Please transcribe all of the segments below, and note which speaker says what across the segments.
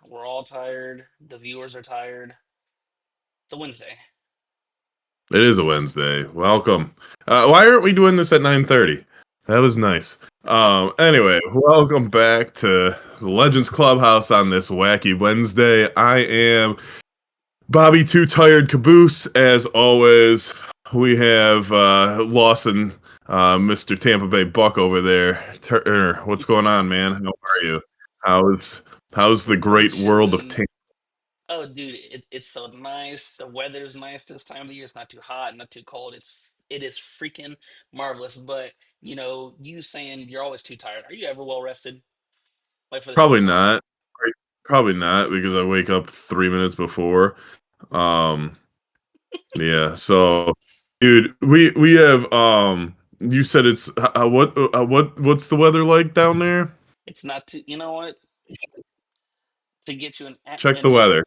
Speaker 1: We're all tired. The viewers are tired. It's a Wednesday.
Speaker 2: It is a Wednesday. Welcome. Why aren't we doing this at 9:30? That was nice. Anyway, welcome back to the Legends Clubhouse on this wacky Wednesday. I am Bobby Too Tired Caboose. As always, we have Lawson, Mr. Tampa Bay Buck over there. What's going on, man? How are you? How's how's the
Speaker 1: I'm
Speaker 2: great world of
Speaker 1: chilling.
Speaker 2: Tampa?
Speaker 1: Oh, dude, it's so nice. The weather's nice this time of the year. It's not too hot, not too cold. It is freaking marvelous. But you saying you're always too tired. Are you ever well rested, like for the
Speaker 2: Probably
Speaker 1: season?
Speaker 2: not. Probably not because I wake up 3 minutes before. Um, yeah. So, dude, we have You said it's what's the weather like down there?
Speaker 1: It's not too. You know what? To get you
Speaker 2: Check
Speaker 1: an
Speaker 2: the weather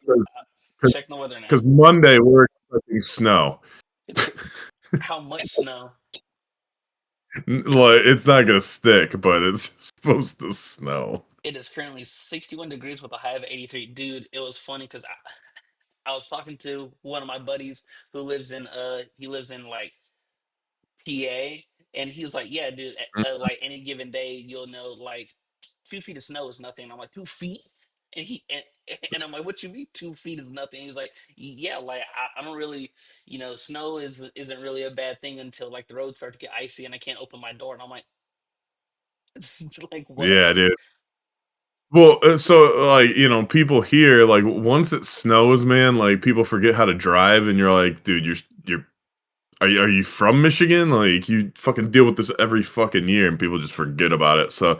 Speaker 1: check the weather now.
Speaker 2: because Monday we're expecting snow.
Speaker 1: It's how much snow?
Speaker 2: Like it's not gonna stick, but it's supposed to snow.
Speaker 1: It is currently 61 degrees with a high of 83. Dude, it was funny because I was talking to one of my buddies who lives in he lives in like PA, and he was like, "Yeah, dude, like any given day, you'll know like 2 feet of snow is nothing." I'm like, 2 feet, and and I'm like, "What you mean 2 feet is nothing?" He's like, "Yeah, like I don't really, snow isn't really a bad thing until like the roads start to get icy and I can't open my door." And I'm like, it's like
Speaker 2: Yeah,
Speaker 1: what?
Speaker 2: dude. Well, so like people here like once it snows, man, like people forget how to drive, and you're like, dude, you're are you from Michigan? Like you fucking deal with this every fucking year, and people just forget about it. So,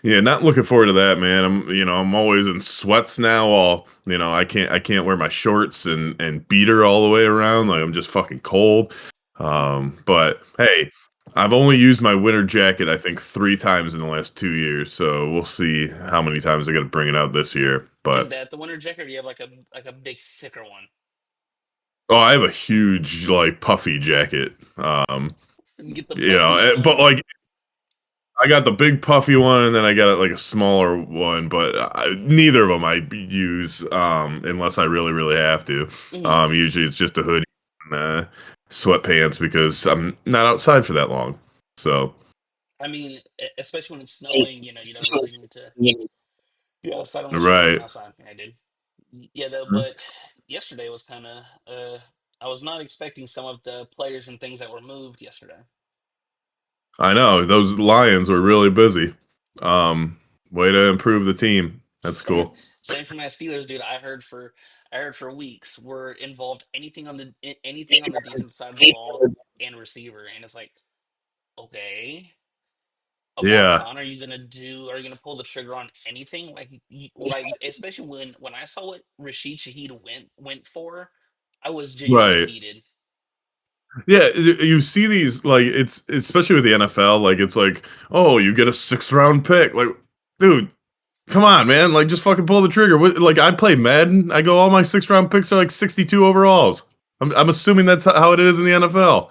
Speaker 2: yeah, not looking forward to that, man. I'm always in sweats now. All I can't wear my shorts and beater all the way around. Like I'm just fucking cold. But hey, I've only used my winter jacket I think 3 times in the last 2 years. So we'll see how many times I got to bring it out this year.
Speaker 1: Is
Speaker 2: But
Speaker 1: that the winter jacket, or do you have like a big thicker one?
Speaker 2: oh, I have a huge like puffy jacket.
Speaker 1: Get the puffy
Speaker 2: But
Speaker 1: one.
Speaker 2: like I got the big puffy one, and then I got like a smaller one. But neither of them I use unless I really, really have to.
Speaker 1: Mhm.
Speaker 2: Usually it's just a hoodie and sweatpants because I'm not outside for that long. So
Speaker 1: I mean, especially when it's snowing, you don't really need to be outside unless you're working
Speaker 2: right,
Speaker 1: outside. I did. Yeah, though, but yesterday was kind of, I was not expecting some of the players and things that were moved yesterday.
Speaker 2: I know those Lions were really busy. Um, Way to improve the team. That's
Speaker 1: Same,
Speaker 2: cool.
Speaker 1: same for my Steelers, dude. I heard for weeks we're involved anything on the defense side of the ball and receiver, and it's like, okay, Amar
Speaker 2: Yeah,
Speaker 1: Khan, are you gonna pull the trigger on anything? Like especially when I saw what Rashid Shaheed went for, I was genuinely
Speaker 2: right.
Speaker 1: heated.
Speaker 2: Yeah, you see these like it's especially with the NFL, like it's like, oh, you get a 6th round pick. Like, dude, come on, man. Like, just fucking pull the trigger. Like, I play Madden. I go, all my 6th round picks are like 62 overalls. I'm assuming that's how it is in the NFL.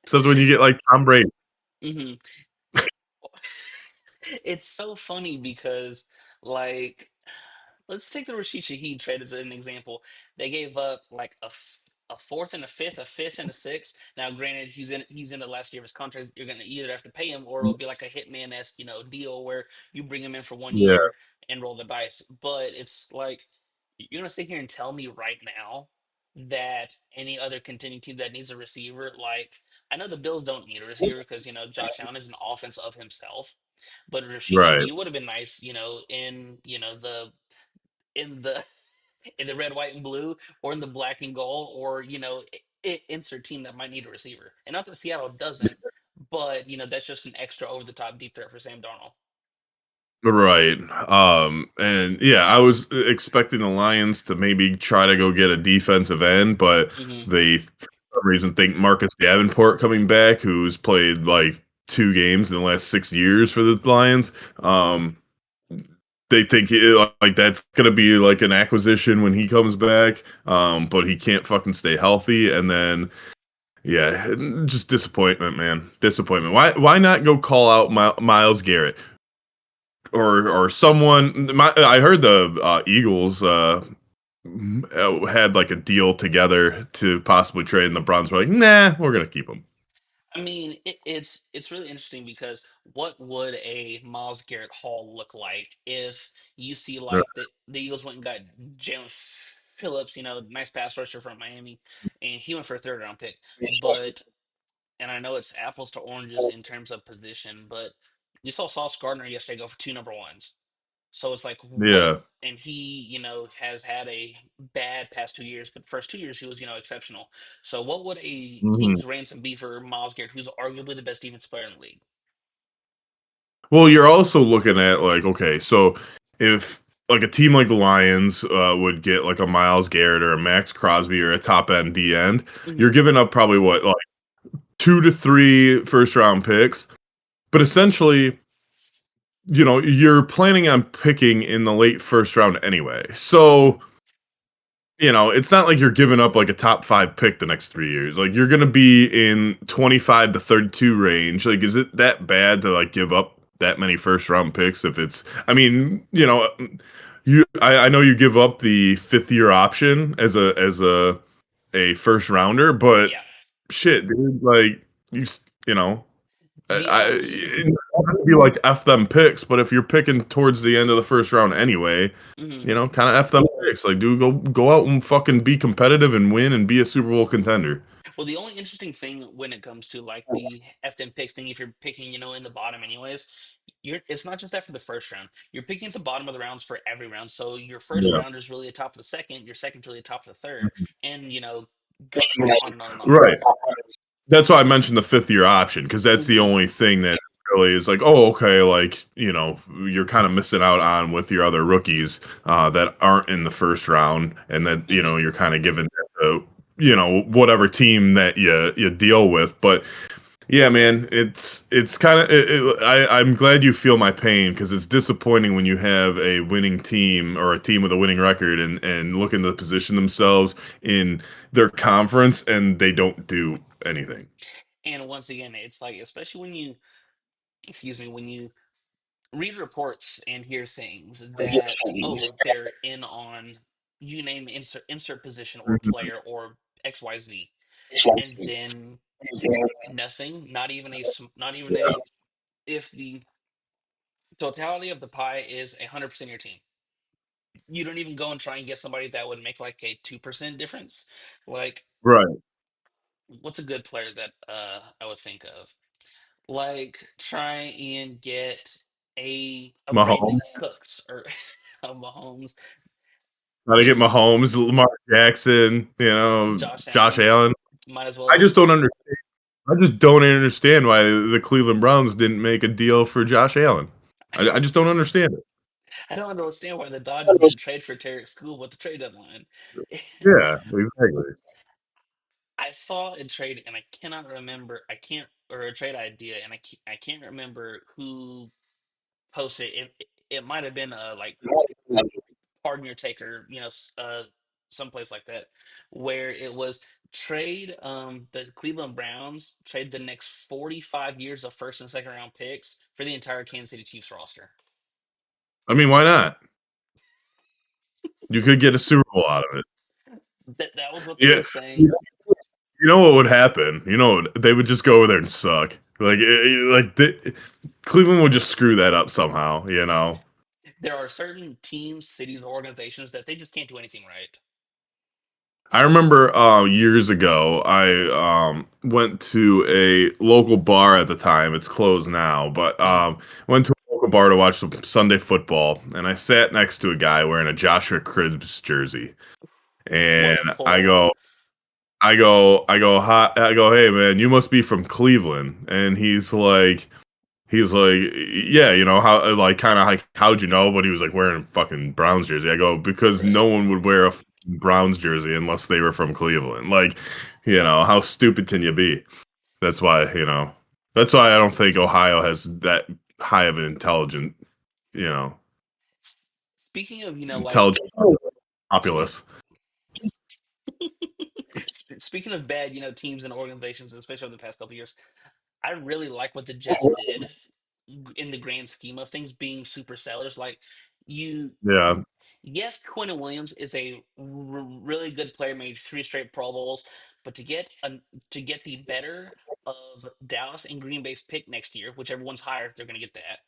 Speaker 2: Except when you get like Tom Brady.
Speaker 1: Hmm. It's so funny because, like, let's take the Rashid Shaheed trade as an example. They gave up like a fourth and a fifth and a sixth. Now, granted, he's in the last year of his contract. You're gonna either have to pay him, or it'll be like a hitman esque, deal where you bring him in for one
Speaker 2: Yeah,
Speaker 1: year and roll the dice. But it's like you're gonna sit here and tell me right now that any other contending team that needs a receiver, like I know the Bills don't need a receiver because Josh Allen is an offense of himself. But Rashid
Speaker 2: right.
Speaker 1: Shaheed would have been nice, in in the in the red, white, and blue, or in the black and gold, or insert team that might need a receiver. And not that Seattle doesn't, but that's just an extra over the top deep threat for Sam Darnold.
Speaker 2: Right. And yeah, I was expecting the Lions to maybe try to go get a defensive end, but
Speaker 1: Hmm.
Speaker 2: they, for some reason, think Marcus Davenport coming back, who's played like 2 games in the last 6 years for the Lions. They think like that's gonna be like an acquisition when he comes back. But he can't fucking stay healthy, and then yeah, just disappointment, man. Disappointment. Why not go call out Miles Garrett? or someone. I heard the Eagles had like a deal together to possibly trade, and the Browns were like, "Nah, we're gonna keep him."
Speaker 1: I mean, it's really interesting because what would a Miles Garrett haul look like if you see
Speaker 2: Right.
Speaker 1: like the Eagles went and got Jalen Phillips, nice pass rusher from Miami, and he went for a third round pick. But and I know it's apples to oranges in terms of position, but you saw Sauce Gardner yesterday go for two number ones. So it's like what,
Speaker 2: Yeah.
Speaker 1: and he, has had a bad past 2 years, but the first 2 years he was, exceptional. So what would a
Speaker 2: Mhm.
Speaker 1: king's ransom be for Miles Garrett, who's arguably the best defensive player in the league?
Speaker 2: Well, you're also looking at like, okay, so if like a team like the Lions would get like a Miles Garrett or a Max Crosby or a top end D end,
Speaker 1: Hmm.
Speaker 2: you're giving up probably what, like 2 to 3 first round picks. But essentially, you're planning on picking in the late first round anyway. So, it's not like you're giving up like a top five pick the next 3 years. Like you're gonna be in 25 to 32 range. Like, is it that bad to like give up that many first round picks if it's I mean, I know you give up the fifth year option as a first rounder, but
Speaker 1: Yeah.
Speaker 2: shit, dude, like you know,
Speaker 1: The only,
Speaker 2: it would be like F them picks, but if you're picking towards the end of the first round anyway,
Speaker 1: mhm.
Speaker 2: kind of F them picks. Like, dude, go out and fucking be competitive and win and be a Super Bowl contender.
Speaker 1: Well, the only interesting thing when it comes to like the FTM picks thing, if you're picking, in the bottom anyways, it's not just that for the first round. You're picking at the bottom of the rounds for every round. So your first
Speaker 2: Yeah.
Speaker 1: round is really the top of the second, your second's really the top of the third, and go on and on and on.
Speaker 2: Right. That's why I mentioned the fifth year option because that's the
Speaker 1: Hmm.
Speaker 2: only thing that really is like, oh, okay, like you're kind of missing out on with your other rookies that aren't in the first round, and that
Speaker 1: Hmm.
Speaker 2: you're kind of giving that to whatever team that you deal with. But yeah, man, it's kind of I'm glad you feel my pain because it's disappointing when you have a winning team or a team with a winning record and looking to position themselves in their conference and they don't do anything.
Speaker 1: And once again, it's like, especially when you, excuse me, when you read reports and hear things that, oh, they're in on, you name insert position or
Speaker 2: Mhm.
Speaker 1: player or XYZ, and then nothing, not even a, if the totality of the pie is 100% your team, you don't even go and try and get somebody that would make like a 2% difference. Like,
Speaker 2: Right.
Speaker 1: what's a good player that I would think of? Like, try and get a Brandon
Speaker 2: Mahomes.
Speaker 1: Cooks or a Mahomes.
Speaker 2: Gotta get
Speaker 1: It's
Speaker 2: Mahomes, Lamar Jackson,
Speaker 1: Josh
Speaker 2: Josh
Speaker 1: Allen.
Speaker 2: Allen.
Speaker 1: Might as well
Speaker 2: I just
Speaker 1: just.
Speaker 2: don't understand. I just don't understand why the Cleveland Browns didn't make a deal for Josh Allen. I just don't understand it.
Speaker 1: I don't understand why the Dodgers didn't trade for Tarek School with the trade deadline.
Speaker 2: Yeah, exactly.
Speaker 1: I saw a trade and I cannot remember. I can't, or a trade idea, and I can't remember who posted it. It might have been like Pardon Your Taker, someplace like that, where it was trade the Cleveland Browns trade the next 45 years of first and second round picks for the entire Kansas City Chiefs roster.
Speaker 2: I mean, why not? You could get a Super Bowl out of it.
Speaker 1: That was what they
Speaker 2: Yeah,
Speaker 1: were saying.
Speaker 2: you know what would happen? They would just go over there and suck. Cleveland would just screw that up somehow.
Speaker 1: There are certain teams, cities, organizations that they just can't do anything right.
Speaker 2: I remember years ago, I went to a local bar at the time. It's closed now, but
Speaker 1: Mhm.
Speaker 2: went to a local bar to watch some Sunday football, and I sat next to a guy wearing a Joshua Cribbs jersey,
Speaker 1: What
Speaker 2: and
Speaker 1: a pull.
Speaker 2: hi, I go, hey man, you must be from Cleveland, and he's like, yeah, how, like, kind of like, how'd you know? But he was like wearing a fucking Browns jersey. I go, because
Speaker 1: Right.
Speaker 2: no one would wear a fucking Browns jersey unless they were from Cleveland. Like, how stupid can you be? That's why, that's why I don't think Ohio has that high of an you know,
Speaker 1: Speaking of, like,
Speaker 2: intelligent
Speaker 1: speak,
Speaker 2: populace.
Speaker 1: speaking of bad, teams and organizations, especially over the past couple years, I really like what the Jets did. in the grand scheme of things being super sellers. Like you,
Speaker 2: Yeah.
Speaker 1: yes, Quinn Williams is a really good player, made three straight Pro Bowls, but to get the better of Dallas and Green Bay's pick next year, whichever one's higher, they're going to get that,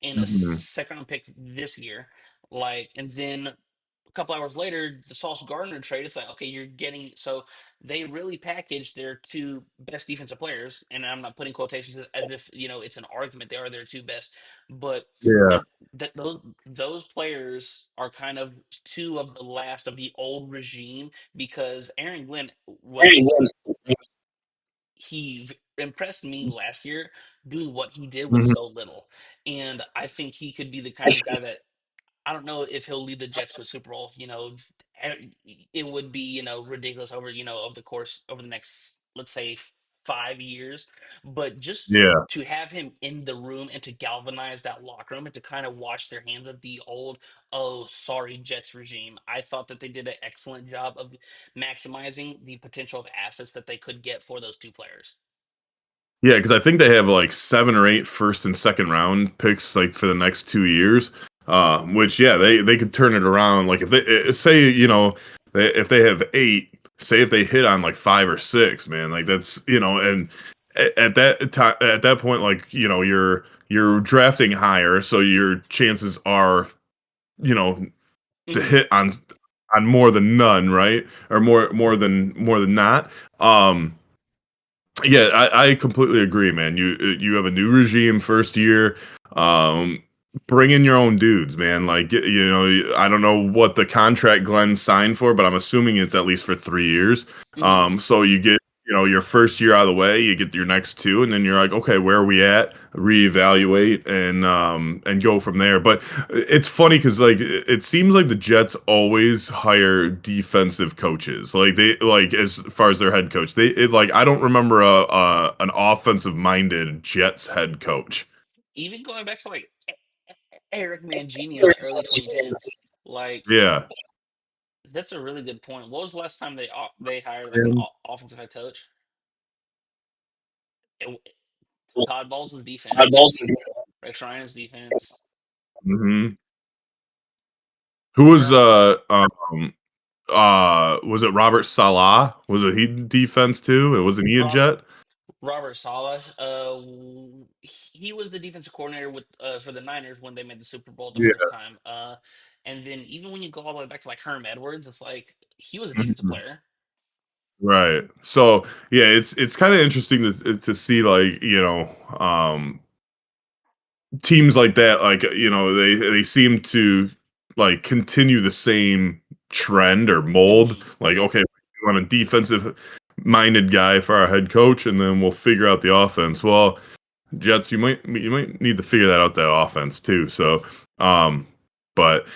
Speaker 1: and a
Speaker 2: Mhm.
Speaker 1: second round pick this year, like, and then a couple hours later, the Sauce Gardner trade. It's like, okay, you're getting, so they really packaged their two best defensive players, and I'm not putting quotations as if it's an argument they are their two best, but
Speaker 2: Yeah.
Speaker 1: they're that those players are kind of two of the last of the old regime, because Aaron Glenn was impressed me last year doing what he did with
Speaker 2: Mhm.
Speaker 1: so little, and I think he could be the kind of guy that, I don't know if he'll lead the Jets to a Super Bowl. It would be ridiculous over over the course over the next, let's say, 5 years, but just
Speaker 2: Yeah.
Speaker 1: to have him in the room and to galvanize that locker room and to kind of wash their hands of the old, oh sorry, Jets regime. I thought that they did an excellent job of maximizing the potential of assets that they could get for those two players.
Speaker 2: Yeah, because I think they have like 7 or 8 first and second round picks like for the next 2 years. Which yeah, they could turn it around. Like if they say if they have 8, say if they hit on like 5 or 6, man, like that's and at that time at that point, like you're drafting higher, so your chances are you know to
Speaker 1: Hmm.
Speaker 2: hit on more than none, right? Or more than not. Yeah, I completely agree, man. You have a new regime first year. Um, bring in your own dudes, man. Like I don't know what the contract Glenn signed for, but I'm assuming it's at least for 3 years.
Speaker 1: Hmm.
Speaker 2: So you get your first year out of the way, you get your next two, and then you're like, okay, where are we at? Reevaluate and go from there. But it's funny because like it seems like the Jets always hire defensive coaches. Like they like as far as their head coach, like I don't remember a an offensive minded Jets head coach.
Speaker 1: Even going back to like Eric Mangini in the early 2010s, like,
Speaker 2: Yeah.
Speaker 1: that's a really good point. What was the last time they hired like an
Speaker 2: And
Speaker 1: offensive head coach? It, Todd Bowles' defense, Rex Ryan's defense.
Speaker 2: hmm Who was
Speaker 1: Sherm
Speaker 2: was it Robert Salah? Was it he defense too? It wasn't he a
Speaker 1: Rob,
Speaker 2: Jet?
Speaker 1: Robert Saleh. He was the defensive coordinator with for the Niners when they made the Super Bowl the first
Speaker 2: Yeah.
Speaker 1: time. And then even when you go all the way back to like Herm Edwards, it's like he was a defensive
Speaker 2: Mhm.
Speaker 1: player.
Speaker 2: Right. So yeah, it's kind of interesting to see like teams like that, like they seem to like continue the same trend or mold.
Speaker 1: Hmm.
Speaker 2: Like, okay, we want a defensive minded guy for our head coach, and then we'll figure out the offense. Well, Jets, you might need to figure that out, that offense too. So, but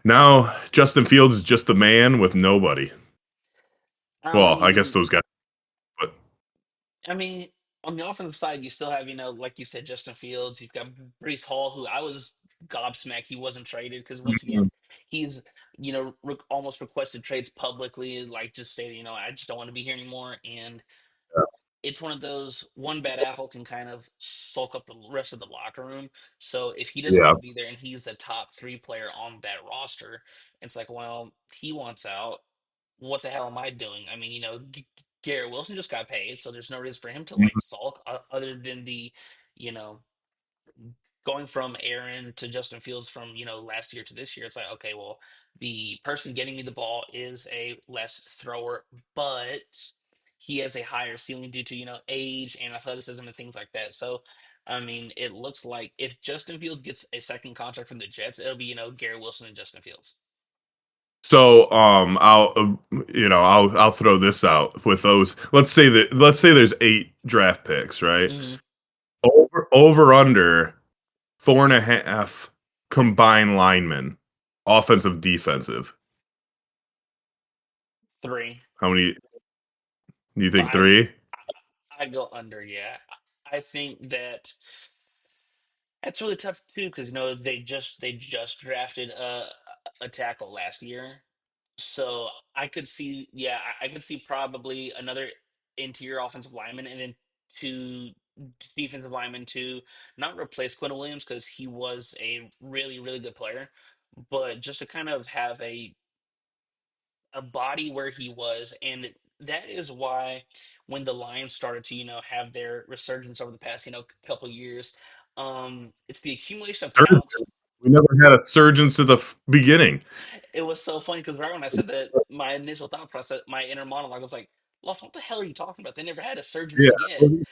Speaker 2: now Justin Fields is just the man with nobody.
Speaker 1: I
Speaker 2: Well, I guess
Speaker 1: mean,
Speaker 2: those guys, but
Speaker 1: I mean, on the offensive side, you still have, like you said, Justin Fields. You've got Brees Hall, who I was gobsmacked he wasn't traded, because once again,
Speaker 2: Mhm.
Speaker 1: he's almost requested trades publicly, like just stating, I just don't want to be here anymore. And it's one of those, one bad apple can kind of sulk up the rest of the locker room. So if he doesn't
Speaker 2: Yeah.
Speaker 1: want to be there and he's the top three player on that roster, it's like, well, he wants out. What the hell am I doing? I mean, Garrett Wilson just got paid, so there's no reason for him to like
Speaker 2: Mhm.
Speaker 1: sulk, other than the, you know, going from Aaron to Justin Fields from, last year to this year. It's like, okay, well, the person getting me the ball is a less thrower, but he has a higher ceiling due to, age and athleticism and things like that. So, I mean, it looks like if Justin Fields gets a second contract from the Jets, it'll be, Garrett Wilson and Justin Fields.
Speaker 2: So I'll throw this out with those. Let's say there's 8 draft picks, right?
Speaker 1: Hmm.
Speaker 2: Over under 4.5 combined linemen, offensive, defensive.
Speaker 1: Three.
Speaker 2: How many? You
Speaker 1: But
Speaker 2: think 3?
Speaker 1: I'd go under, yeah. I think that that's really tough too, because they just drafted a tackle last year, so I could see, yeah, I could see probably another interior offensive lineman, and then two. defensive lineman to not replace Quentin Williams because he was a really, really good player, but just to kind of have a body where he was. And that is why when the Lions started to, have their resurgence over the past, couple years, it's the accumulation of talent.
Speaker 2: We never had a surgeons at the beginning.
Speaker 1: It was so funny because right when I said that, my initial thought process, my inner monologue was like, Lawson, what the hell are you talking about? They never had a
Speaker 2: Yeah,
Speaker 1: surgeons yet.
Speaker 2: wasn't it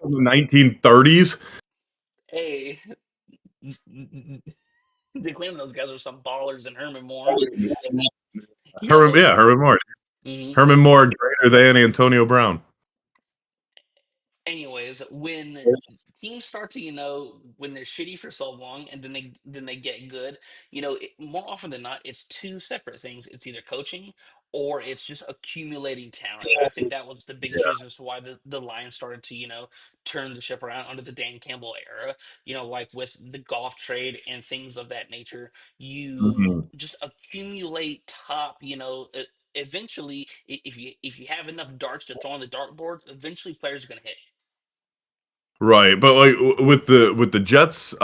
Speaker 2: from the 1930s.
Speaker 1: Hey, they claim those guys are some ballers, and Herman Moore.
Speaker 2: Herman,
Speaker 1: Yo.
Speaker 2: yeah, Herman Moore.
Speaker 1: Mhm.
Speaker 2: Herman Moore greater than Antonio Brown.
Speaker 1: Anyways, when teams start to, when they're shitty for so long and then they get good, more often than not, it's two separate things. It's either coaching or it's just accumulating talent. And I think that was the biggest reason as to why the Lions started to, turn the ship around under the Dan Campbell era. Like with the golf trade and things of that nature, you
Speaker 2: Mhm.
Speaker 1: just accumulate top, eventually, if you have enough darts to throw on the dartboard, eventually players are going to hit.
Speaker 2: Right, but like with the Jets,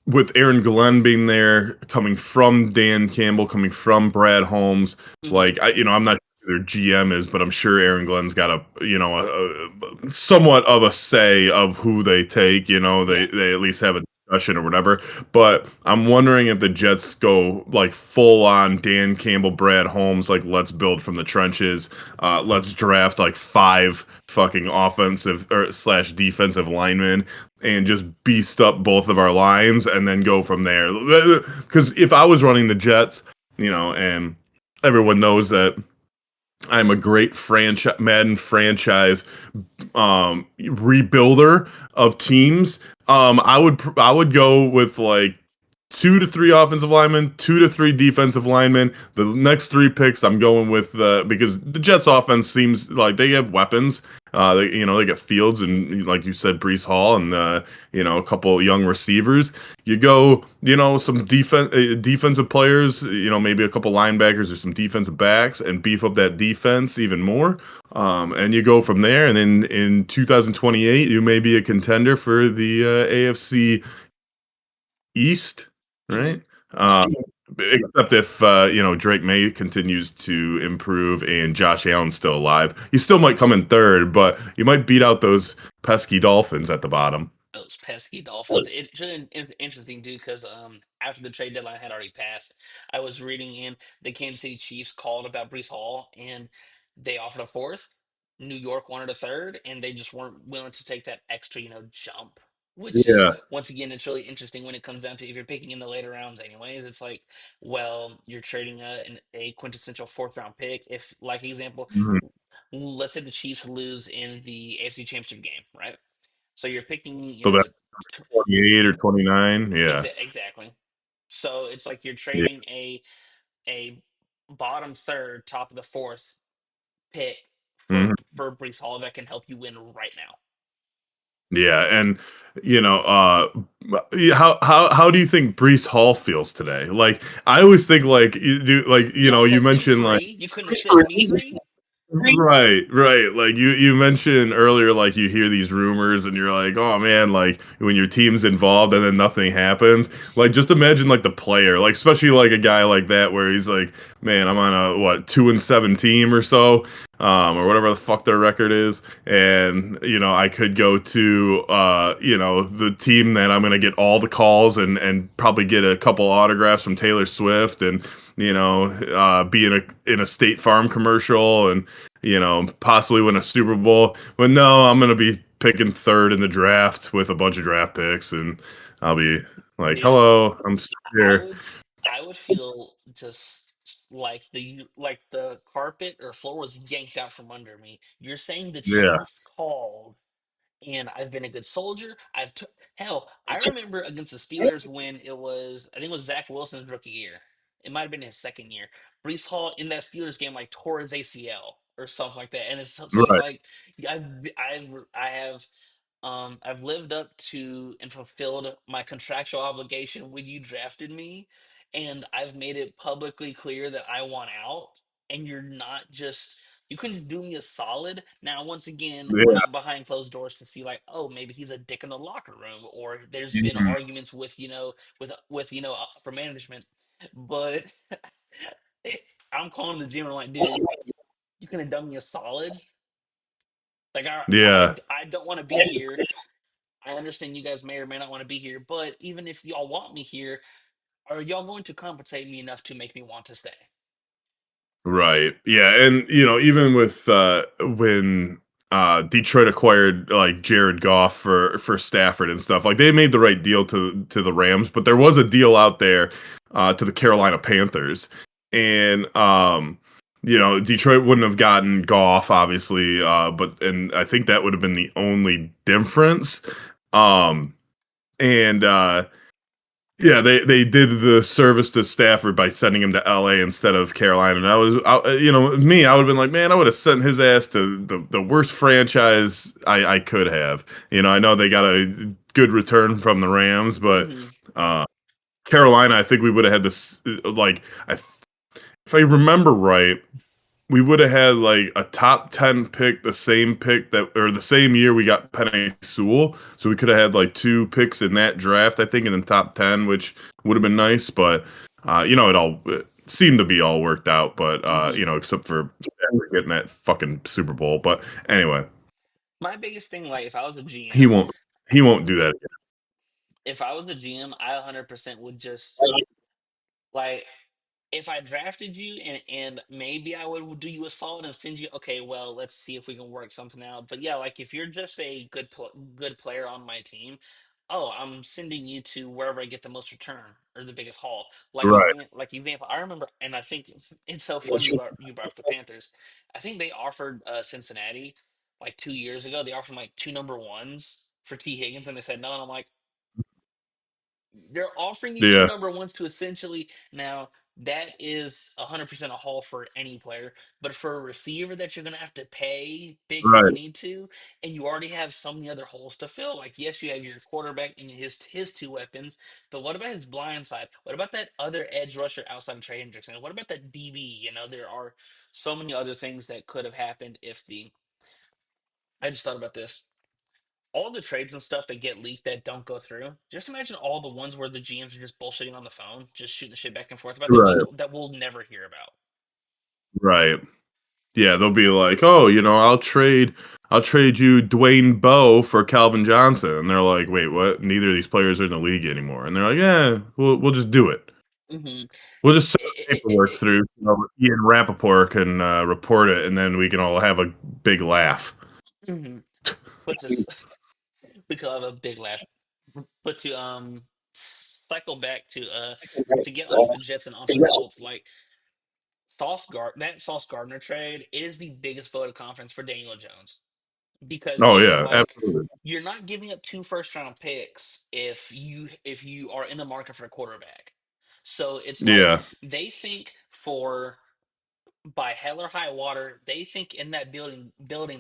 Speaker 2: with Aaron Glenn being there, coming from Dan Campbell, coming from Brad Holmes,
Speaker 1: Hmm.
Speaker 2: like I'm not sure who their GM is, but I'm sure Aaron Glenn's got a somewhat of a say of who they take.
Speaker 1: Yeah.
Speaker 2: They at least have a discussion or whatever. But I'm wondering if the Jets go like full on Dan Campbell, Brad Holmes, like let's build from the trenches. Let's draft like five fucking offensive or slash defensive linemen and just beast up both of our lines and then go from there. Because if I was running the Jets, and everyone knows that I'm a great franchise Madden franchise rebuilder of teams. I would go with like 2 to 3 offensive linemen, 2 to 3 defensive linemen. The next 3 picks, I'm going with because the Jets' offense seems like they have weapons. They get Fields and like you said, Brees Hall and a couple young receivers. You go, some defensive players. Maybe a couple linebackers or some defensive backs, and beef up that defense even more. And you go from there. And in 2028, you may be a contender for the AFC East,
Speaker 1: Hmm.
Speaker 2: right?
Speaker 1: Yeah.
Speaker 2: Except if Drake May continues to improve and Josh Allen's still alive, he still might come in third, but you might beat out those pesky Dolphins at the bottom.
Speaker 1: Those pesky Dolphins. It's interesting too, because after the trade deadline had already passed, I was reading in the Kansas City Chiefs called about Brees Hall, and they offered a fourth. New York wanted a third, and they just weren't willing to take that extra, jump. Which is
Speaker 2: Yeah.
Speaker 1: once again, it's really interesting when it comes down to if you're picking in the later rounds, anyways. It's like, well, you're trading a quintessential fourth round pick. If, like example,
Speaker 2: Mhm.
Speaker 1: let's say the Chiefs lose in the AFC Championship game, right? So you're picking,
Speaker 2: So that's
Speaker 1: t-
Speaker 2: 28 or 29. Yeah.
Speaker 1: exactly. So it's like you're
Speaker 2: Yeah.
Speaker 1: trading a bottom third, top of the fourth pick
Speaker 2: Mhm.
Speaker 1: for Brees Hall that can help you win right now.
Speaker 2: Yeah, and you know, how do you think Brees Hall feels today? Like, I always think like you do, like
Speaker 1: Y'all
Speaker 2: you
Speaker 1: set them
Speaker 2: mentioned like
Speaker 1: free. You couldn't have set me free.
Speaker 2: right, right. Like you mentioned earlier, like you hear these rumors and you're like, oh man, like when your team's involved and then nothing happens. Like just imagine like the player, like especially like a guy like that where he's like, man, I'm on a what 2-7 team or so, or whatever the fuck their record is, and I could go to the team that I'm gonna get all the calls and probably get a couple autographs from Taylor Swift and be in a State Farm commercial and possibly win a Super Bowl. But no, I'm gonna be picking third in the draft with a bunch of draft picks, and I'll be like,
Speaker 1: Dude,
Speaker 2: "Hello, I'm still
Speaker 1: I
Speaker 2: here."
Speaker 1: would I would feel just like the carpet or floor was yanked out from under me. You're saying the
Speaker 2: Yeah,
Speaker 1: Chiefs called, and I've been a good soldier. Hell, I remember against the Steelers when I think it was Zach Wilson's rookie year. It might have been his second year. Brees Hall in that Steelers game like tore his ACL or something like that, and so it's
Speaker 2: right.
Speaker 1: like I've lived up to and fulfilled my contractual obligation when you drafted me, and I've made it publicly clear that I want out. And you're not just You couldn't just do me a solid. Now, once again, we're
Speaker 2: Yeah.
Speaker 1: not behind closed doors to see like, oh, maybe he's a dick in the locker room, or there's been
Speaker 2: Mhm.
Speaker 1: arguments with upper management. But I'm calling the gym and I'm like, dude, you could have done me a solid. Like
Speaker 2: Yeah.
Speaker 1: I don't want to be here. I understand you guys may or may not want to be here, but even if y'all want me here, are y'all going to compensate me enough to make me want to stay?
Speaker 2: Right. Yeah, and even with when Detroit acquired like Jared Goff for Stafford and stuff, like they made the right deal to the Rams, but there was a deal out there to the Carolina Panthers. And Detroit wouldn't have gotten Goff obviously, and I think that would have been the only difference. Um and Yeah, they did the service to Stafford by sending him to LA instead of Carolina. And me, I would have been like, man, I would have sent his ass to the worst franchise I could have. I know they got a good return from the Rams, but
Speaker 1: Hmm.
Speaker 2: uh, Carolina, I think we would have had this if I remember right, we would have had like a top 10 pick, the same pick that, or the same year we got Penny Sewell. So we could have had like two picks in that draft, I think, in the top 10, which would have been nice. But, it seemed to be all worked out. But,
Speaker 1: Hmm.
Speaker 2: except for getting that fucking Super Bowl. But anyway,
Speaker 1: My biggest thing, like,
Speaker 2: he won't, he won't do that.
Speaker 1: if I was a GM, I 100% would just like if I drafted you and maybe I would do you a solid and send you, okay, well, let's see if we can work something out. But yeah, like if you're just a good player on my team, oh, I'm sending you to wherever I get the most return or the biggest haul.
Speaker 2: Right.
Speaker 1: Like example, I remember, and I think it's so funny you brought up the Panthers. I think they offered Cincinnati like 2 years ago. They offered like two number ones for T Higgins, and they said no. And I'm like, they're offering you two
Speaker 2: Yeah.
Speaker 1: number ones to essentially now that is 100% a haul for any player, but for a receiver that you're going to have to pay big
Speaker 2: Right.
Speaker 1: money to, and you already have so many other holes to fill. Like, yes, you have your quarterback and his two weapons, but what about his blind side? What about that other edge rusher outside of Trey Hendrickson? What about that DB? There are so many other things that could have happened if the. I just thought about this all the trades and stuff that get leaked that don't go through. Just imagine all the ones where the GMs are just bullshitting on the phone, just shooting the shit back and forth about
Speaker 2: Right.
Speaker 1: that we'll never hear about.
Speaker 2: Right. Yeah, they'll be like, "Oh, I'll trade you Dwayne Bowe for Calvin Johnson." And they're like, "Wait, what? Neither of these players are in the league anymore." And they're like, "Yeah, we'll just do it.
Speaker 1: Hmm.
Speaker 2: We'll just send the paperwork through. Ian Rappaport can report it, and then we can all have a big laugh."
Speaker 1: Hmm. But just we could have a big laugh. But to cycle back to get off the Jets and onto the Colts, like Sauce Gardner trade, it is the biggest vote of confidence for Daniel Jones because
Speaker 2: Oh
Speaker 1: it's
Speaker 2: yeah,
Speaker 1: like
Speaker 2: absolutely.
Speaker 1: you're not giving up two first round picks if you are in the market for a quarterback. So it's like
Speaker 2: Yeah,
Speaker 1: they think for by hell or high water, they think in that building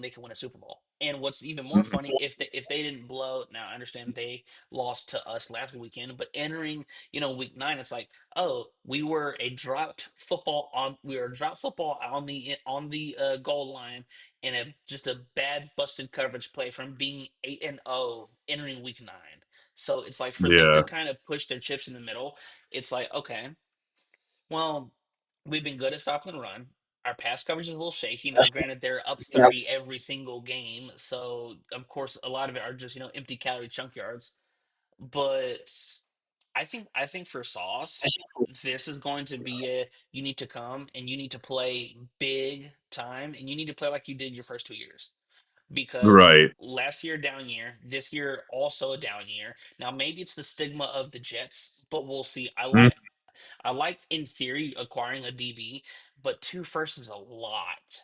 Speaker 1: they can win a Super Bowl. And what's even more funny, if they didn't blow, now I understand they lost to us last weekend, but entering week 9, it's like, oh, we were dropped football on the goal line and just a bad busted coverage play from being 8-0 entering week 9. So it's like for them to
Speaker 2: yeah,
Speaker 1: kind of push their chips in the middle, it's like, okay, well, we've been good at stopping the run. Our pass coverage is a little shaky. Now, granted, they're up 30 every single game, so of course a lot of it are just empty calorie chunk yards. But I think for Sauce, this is going to be you need to come and you need to play big time and you need to play like you did your first 2 years because
Speaker 2: right.
Speaker 1: last year down year, this year also a down year. Now maybe it's the stigma of the Jets, but we'll see. I like in theory acquiring a DB, but two firsts is a lot.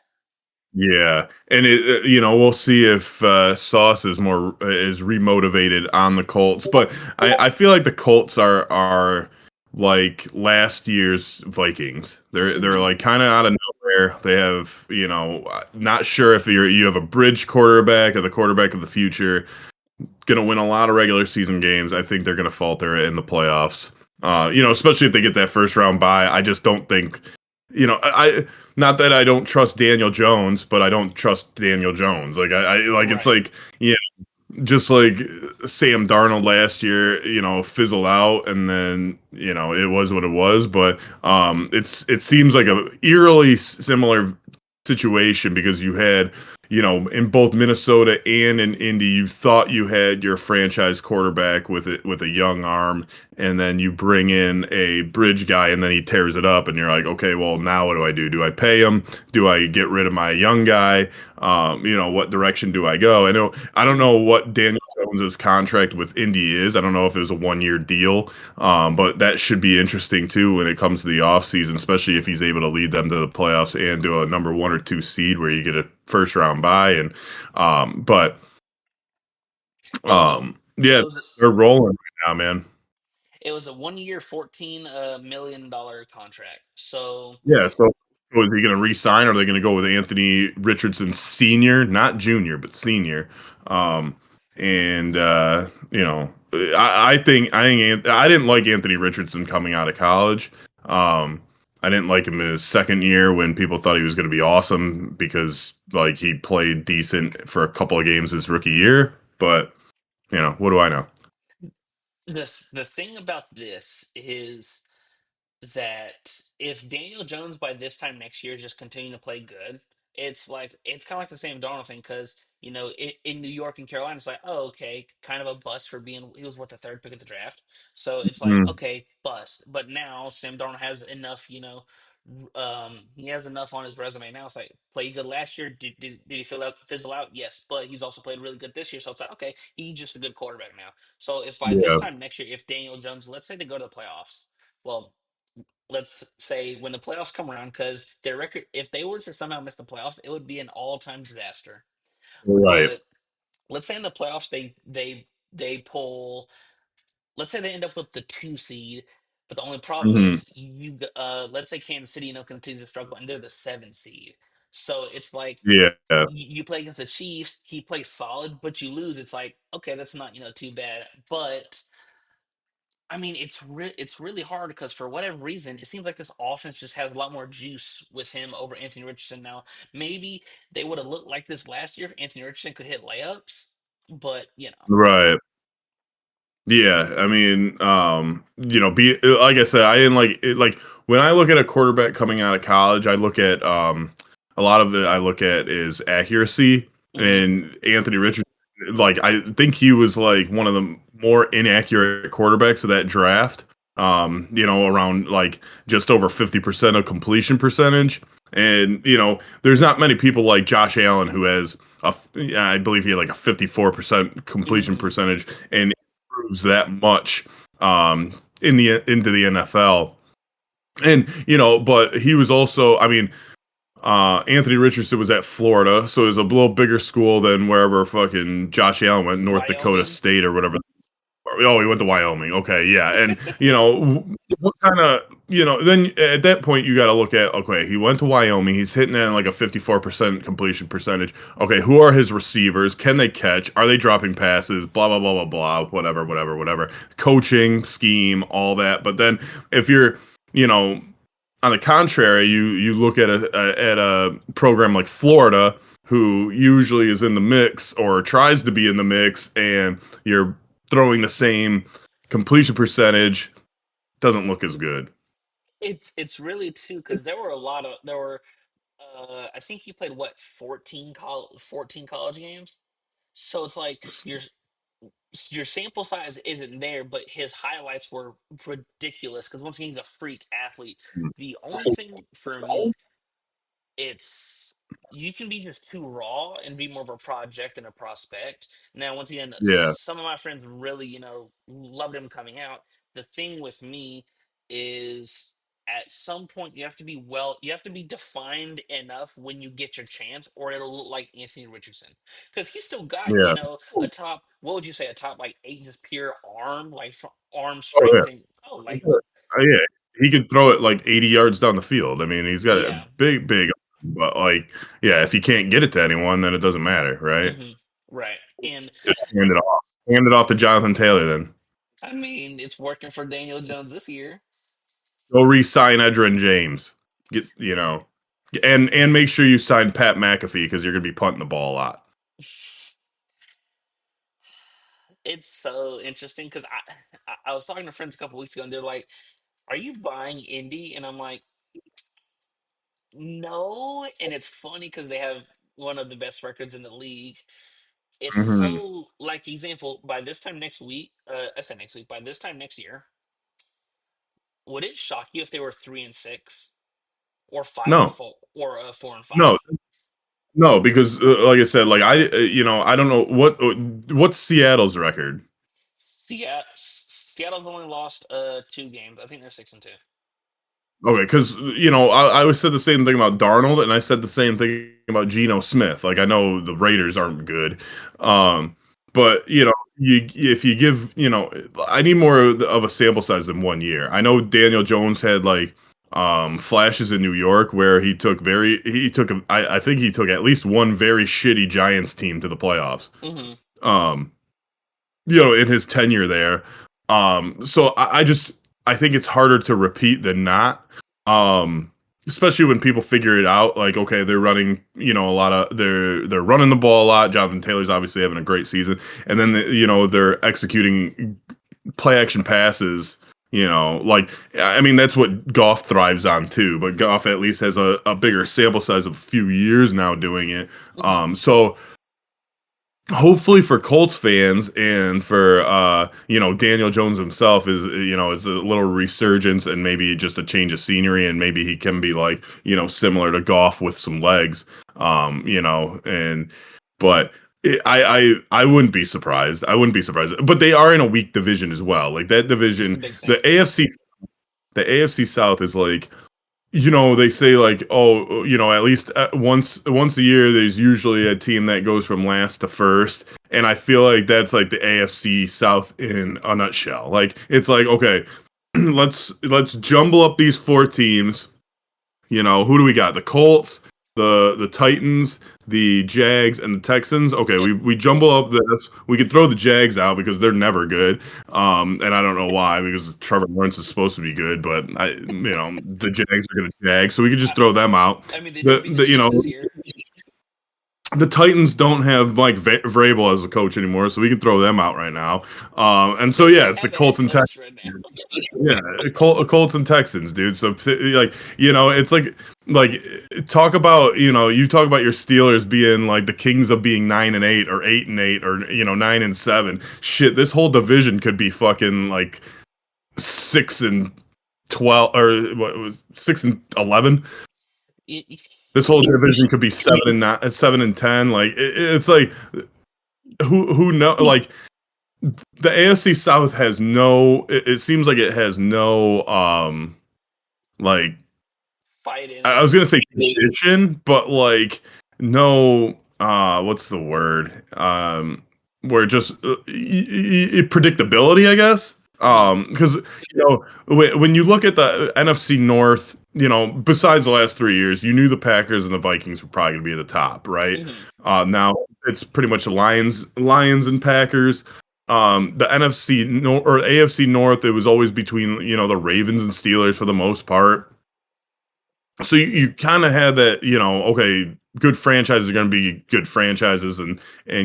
Speaker 2: Yeah, and we'll see if Sauce is remotivated on the Colts, but I feel like the Colts are like last year's Vikings. They're
Speaker 1: Hmm.
Speaker 2: like kind of out of nowhere. They have not sure if you have a bridge quarterback or the quarterback of the future. Going to win a lot of regular season games. I think they're going to falter in the playoffs. Especially if they get that first round bye. I just don't think not that I don't trust Daniel Jones, but I don't trust Daniel Jones. I like it's
Speaker 1: Right.
Speaker 2: like just like Sam Darnold last year, fizzled out, and then it was what it was. But it seems like a eerily similar situation because you had in both Minnesota and in Indy, you thought you had your franchise quarterback with a young arm, and then you bring in a bridge guy, and then he tears it up, and you're like, okay, well now what do I do? Do I pay him? Do I get rid of my young guy? What direction do I go? I don't know
Speaker 1: Hmm.
Speaker 2: what Daniel Jones's contract with Indy is. I don't know if it was a 1 year deal, but that should be interesting too when it comes to the offseason, especially if he's able to lead them to the playoffs and do a number 1 or 2 seed where you get a first round bye. And but
Speaker 1: It was a
Speaker 2: yeah,
Speaker 1: it was
Speaker 2: they're rolling right now, man.
Speaker 1: it was a 1 year, $14 million contract. So
Speaker 2: Yeah, so is he going to re-sign, or are they going to go with Anthony Richardson Senior, not Junior, but Senior? Um, and I didn't like Anthony Richardson coming out of college. Um, I didn't like him in his second year when people thought he was going to be awesome because like he played decent for a couple of games his rookie year. But what do I know?
Speaker 1: the thing about this is that if Daniel Jones by this time next year is just continuing to play good, it's kind of like the same Darnold thing because in New York and Carolina, it's like, oh, okay, kind of a bust for being he was what, the third pick of the draft, so it's like,
Speaker 2: Mm,
Speaker 1: okay, bust. But now Sam Darnold has enough, he has enough on his resume now. It's like, played good last year. Did he fizzle out? Yes, but he's also played really good this year. So it's like, okay, he's just a good quarterback now. So if by this
Speaker 2: yeah,
Speaker 1: time next year, if Daniel Jones, let's say they go to the playoffs, well, let's say when the playoffs come around, because their record, if they were to somehow miss the playoffs, it would be an all-time disaster.
Speaker 2: right.
Speaker 1: But let's say in the playoffs they pull, let's say they end up with the 2 seed, but the only problem
Speaker 2: Hmm.
Speaker 1: is let's say Kansas City, continue to struggle and they're the 7 seed. So it's like
Speaker 2: Yeah,
Speaker 1: you play against the Chiefs, he plays solid, but you lose. It's like, okay, that's not too bad. But I mean, it's really hard because for whatever reason, it seems like this offense just has a lot more juice with him over Anthony Richardson now. Maybe they would have looked like this last year if Anthony Richardson could hit layups, but
Speaker 2: right. Yeah, I mean, be like I said, I didn't like it. Like when I look at a quarterback coming out of college, I look at a lot of it. I look at is accuracy,
Speaker 1: hmm.
Speaker 2: and Anthony Richardson. Like I think he was like one of the more inaccurate quarterbacks of that draft. Around like just over 50% of completion percentage, and there's not many people like Josh Allen who has I believe he had like a 54% completion
Speaker 1: Hmm.
Speaker 2: percentage, and improves that much into the NFL. And but he was also, I mean, Anthony Richardson was at Florida, so it was a little bigger school than wherever fucking Josh Allen went, North Dakota
Speaker 1: Wyoming.
Speaker 2: State or whatever. Oh, he went to Wyoming. Okay, yeah, and what kind of then at that point you got to look at, okay, he went to Wyoming. He's hitting at like a 54% completion percentage. Okay, who are his receivers? Can they catch? Are they dropping passes? Blah blah blah blah blah. Whatever, whatever, whatever. Coaching scheme, all that. But then if you're you know on the contrary, you look at a program like Florida, who usually is in the mix or tries to be in the mix, and you're throwing the same completion percentage, doesn't look as good.
Speaker 1: It's really too because there were I think he played what, 14 college games. So it's like your sample size isn't there, but his highlights were ridiculous because once again he's a freak athlete. The only thing for me, it's you can be just too raw and be more of a project and a prospect. Now, once again,
Speaker 2: Yeah,
Speaker 1: some of my friends really, loved him coming out. The thing with me is at some point you have to be defined enough when you get your chance, or it'll look like Anthony Richardson. Because he's still got,
Speaker 2: yeah.
Speaker 1: a top, what would you say, a top like eight, just pure arm, like arm
Speaker 2: Oh
Speaker 1: strength
Speaker 2: yeah.
Speaker 1: and like,
Speaker 2: Yeah, he could throw it like 80 yards down the field. I mean, he's got a
Speaker 1: yeah.
Speaker 2: big, but like, yeah, if you can't get it to anyone, then it doesn't matter, right?
Speaker 1: Hmm. Right. And
Speaker 2: Just hand it off. Hand it off to Jonathan Taylor, then.
Speaker 1: I mean, it's working for Daniel Jones this year.
Speaker 2: Go re-sign Edgerrin James. Get and make sure you sign Pat McAfee because you're gonna be punting the ball a lot.
Speaker 1: It's so interesting because I was talking to friends a couple weeks ago and they're like, "Are you buying Indy?" And I'm like, "No." And it's funny because they have one of the best records in the league. It's
Speaker 2: Mhm.
Speaker 1: so like example by this time next week. I said next week. By this time next year, would it shock you if they were 3-6 or five and
Speaker 2: No,
Speaker 1: four or 4-5?
Speaker 2: no, no, because like I said, like I don't know what's Seattle's record.
Speaker 1: Seattle's only lost 2 games. I think they're 6-2.
Speaker 2: Okay, because I always said the same thing about Darnold, and I said the same thing about Geno Smith. Like I know the Raiders aren't good, um, but you if you give I need more of a sample size than 1 year. I know Daniel Jones had like flashes in New York where I think he took at least one very shitty Giants team to the playoffs.
Speaker 1: Hmm.
Speaker 2: Um, in his tenure there. So I think it's harder to repeat than not. Um, Especially when people figure it out, like okay, they're running, a lot of they're running the ball a lot. Jonathan Taylor's obviously having a great season, and then they're executing play action passes. Like I mean that's what Goff thrives on too. But Goff at least has a bigger sample size of a few years now doing it.
Speaker 1: Hmm.
Speaker 2: So hopefully for Colts fans and for Daniel Jones himself is a little resurgence and maybe just a change of scenery and maybe he can be like similar to Goff with some legs and but I wouldn't be surprised. I wouldn't be surprised. But they are in a weak division as well. Like that
Speaker 1: It's the
Speaker 2: division,
Speaker 1: big thing.
Speaker 2: the AFC South is like they say like, oh, at least once a year, there's usually a team that goes from last to first, and I feel like that's like the AFC South in a nutshell. Like it's like, okay, let's jumble up these four teams. Who do we got? The Colts, the Titans, the Jags, and the Texans. Okay,
Speaker 1: Yep.
Speaker 2: we jumble up this. We could throw the Jags out because they're never good. And I don't know why because Trevor Lawrence is supposed to be good, but the Jags are going to jag, so we could
Speaker 1: I,
Speaker 2: just throw them out.
Speaker 1: I mean, they did beat the
Speaker 2: The
Speaker 1: Chiefs this year.
Speaker 2: the Titans don't have Mike Vrabel as a coach anymore, so we can throw them out right now. And so
Speaker 1: They
Speaker 2: yeah, it's the
Speaker 1: have a head
Speaker 2: Colts and Texans.
Speaker 1: coach right now.
Speaker 2: Yeah, Colts and Texans, dude. So like, it's like talk about you talk about your Steelers being like the kings of being 9-8 or 8-8 or 9-7. Shit, this whole division could be fucking like 6-12 or what was 6-11.
Speaker 1: Y- y-
Speaker 2: This whole division could be 7-9, 7-10. Like it's like who know like the AFC South has no. It seems like it has no like
Speaker 1: Fight in
Speaker 2: I
Speaker 1: it.
Speaker 2: was gonna say condition, but like no what's the word? Where just predictability, I guess.
Speaker 1: Hmm.
Speaker 2: Because when you look at the NFC North, besides the last 3 years, you knew the Packers and the Vikings were probably gonna be at the top, right?
Speaker 1: Hmm.
Speaker 2: Now it's pretty much Lions and Packers. The or AFC North, it was always between the Ravens and Steelers for the most part, so you kind of had that, okay, good franchises are going to be good franchises and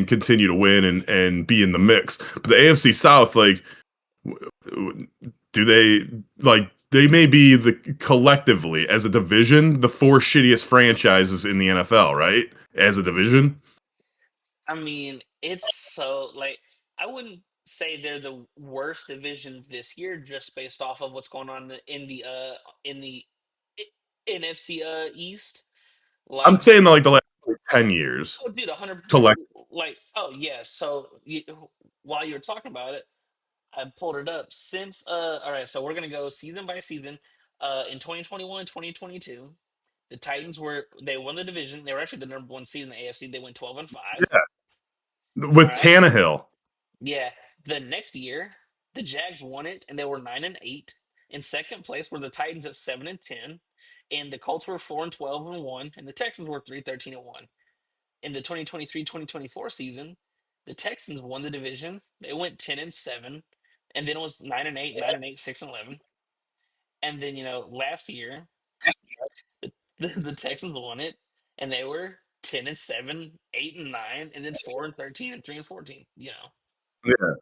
Speaker 2: continue to win and be in the mix. But the AFC South, like, do they like they may be the collectively as a division the four shittiest franchises in the NFL, right? As a division.
Speaker 1: I mean, it's so like I wouldn't say they're the worst division this year just based off of what's going on in the NFC East.
Speaker 2: I'm
Speaker 1: Like,
Speaker 2: saying like the last 10 years
Speaker 1: oh, dude, 100%.
Speaker 2: collect.
Speaker 1: Like, oh yeah. So while you're talking about it, I pulled it up since all right, so we're gonna go season by season. In 2021, 2022, the Titans they won the division. They were actually the number 1 seed in the AFC. They went 12-5.
Speaker 2: Yeah,
Speaker 1: All
Speaker 2: with
Speaker 1: right.
Speaker 2: Tannehill.
Speaker 1: Yeah. The next year, the Jags won it and they were 9-8. In second place were the Titans at 7-10. And the Colts were 4-12-1. And the Texans were 3-13-1. In the 2023-2024 season, the Texans won the division. They went 10-7, and then it was 9-8, 9-8, 6-11. And then last year the Texans won it, and they were 10-7, 8-9, and then 4-13 and 3-14. You know,
Speaker 2: Yeah.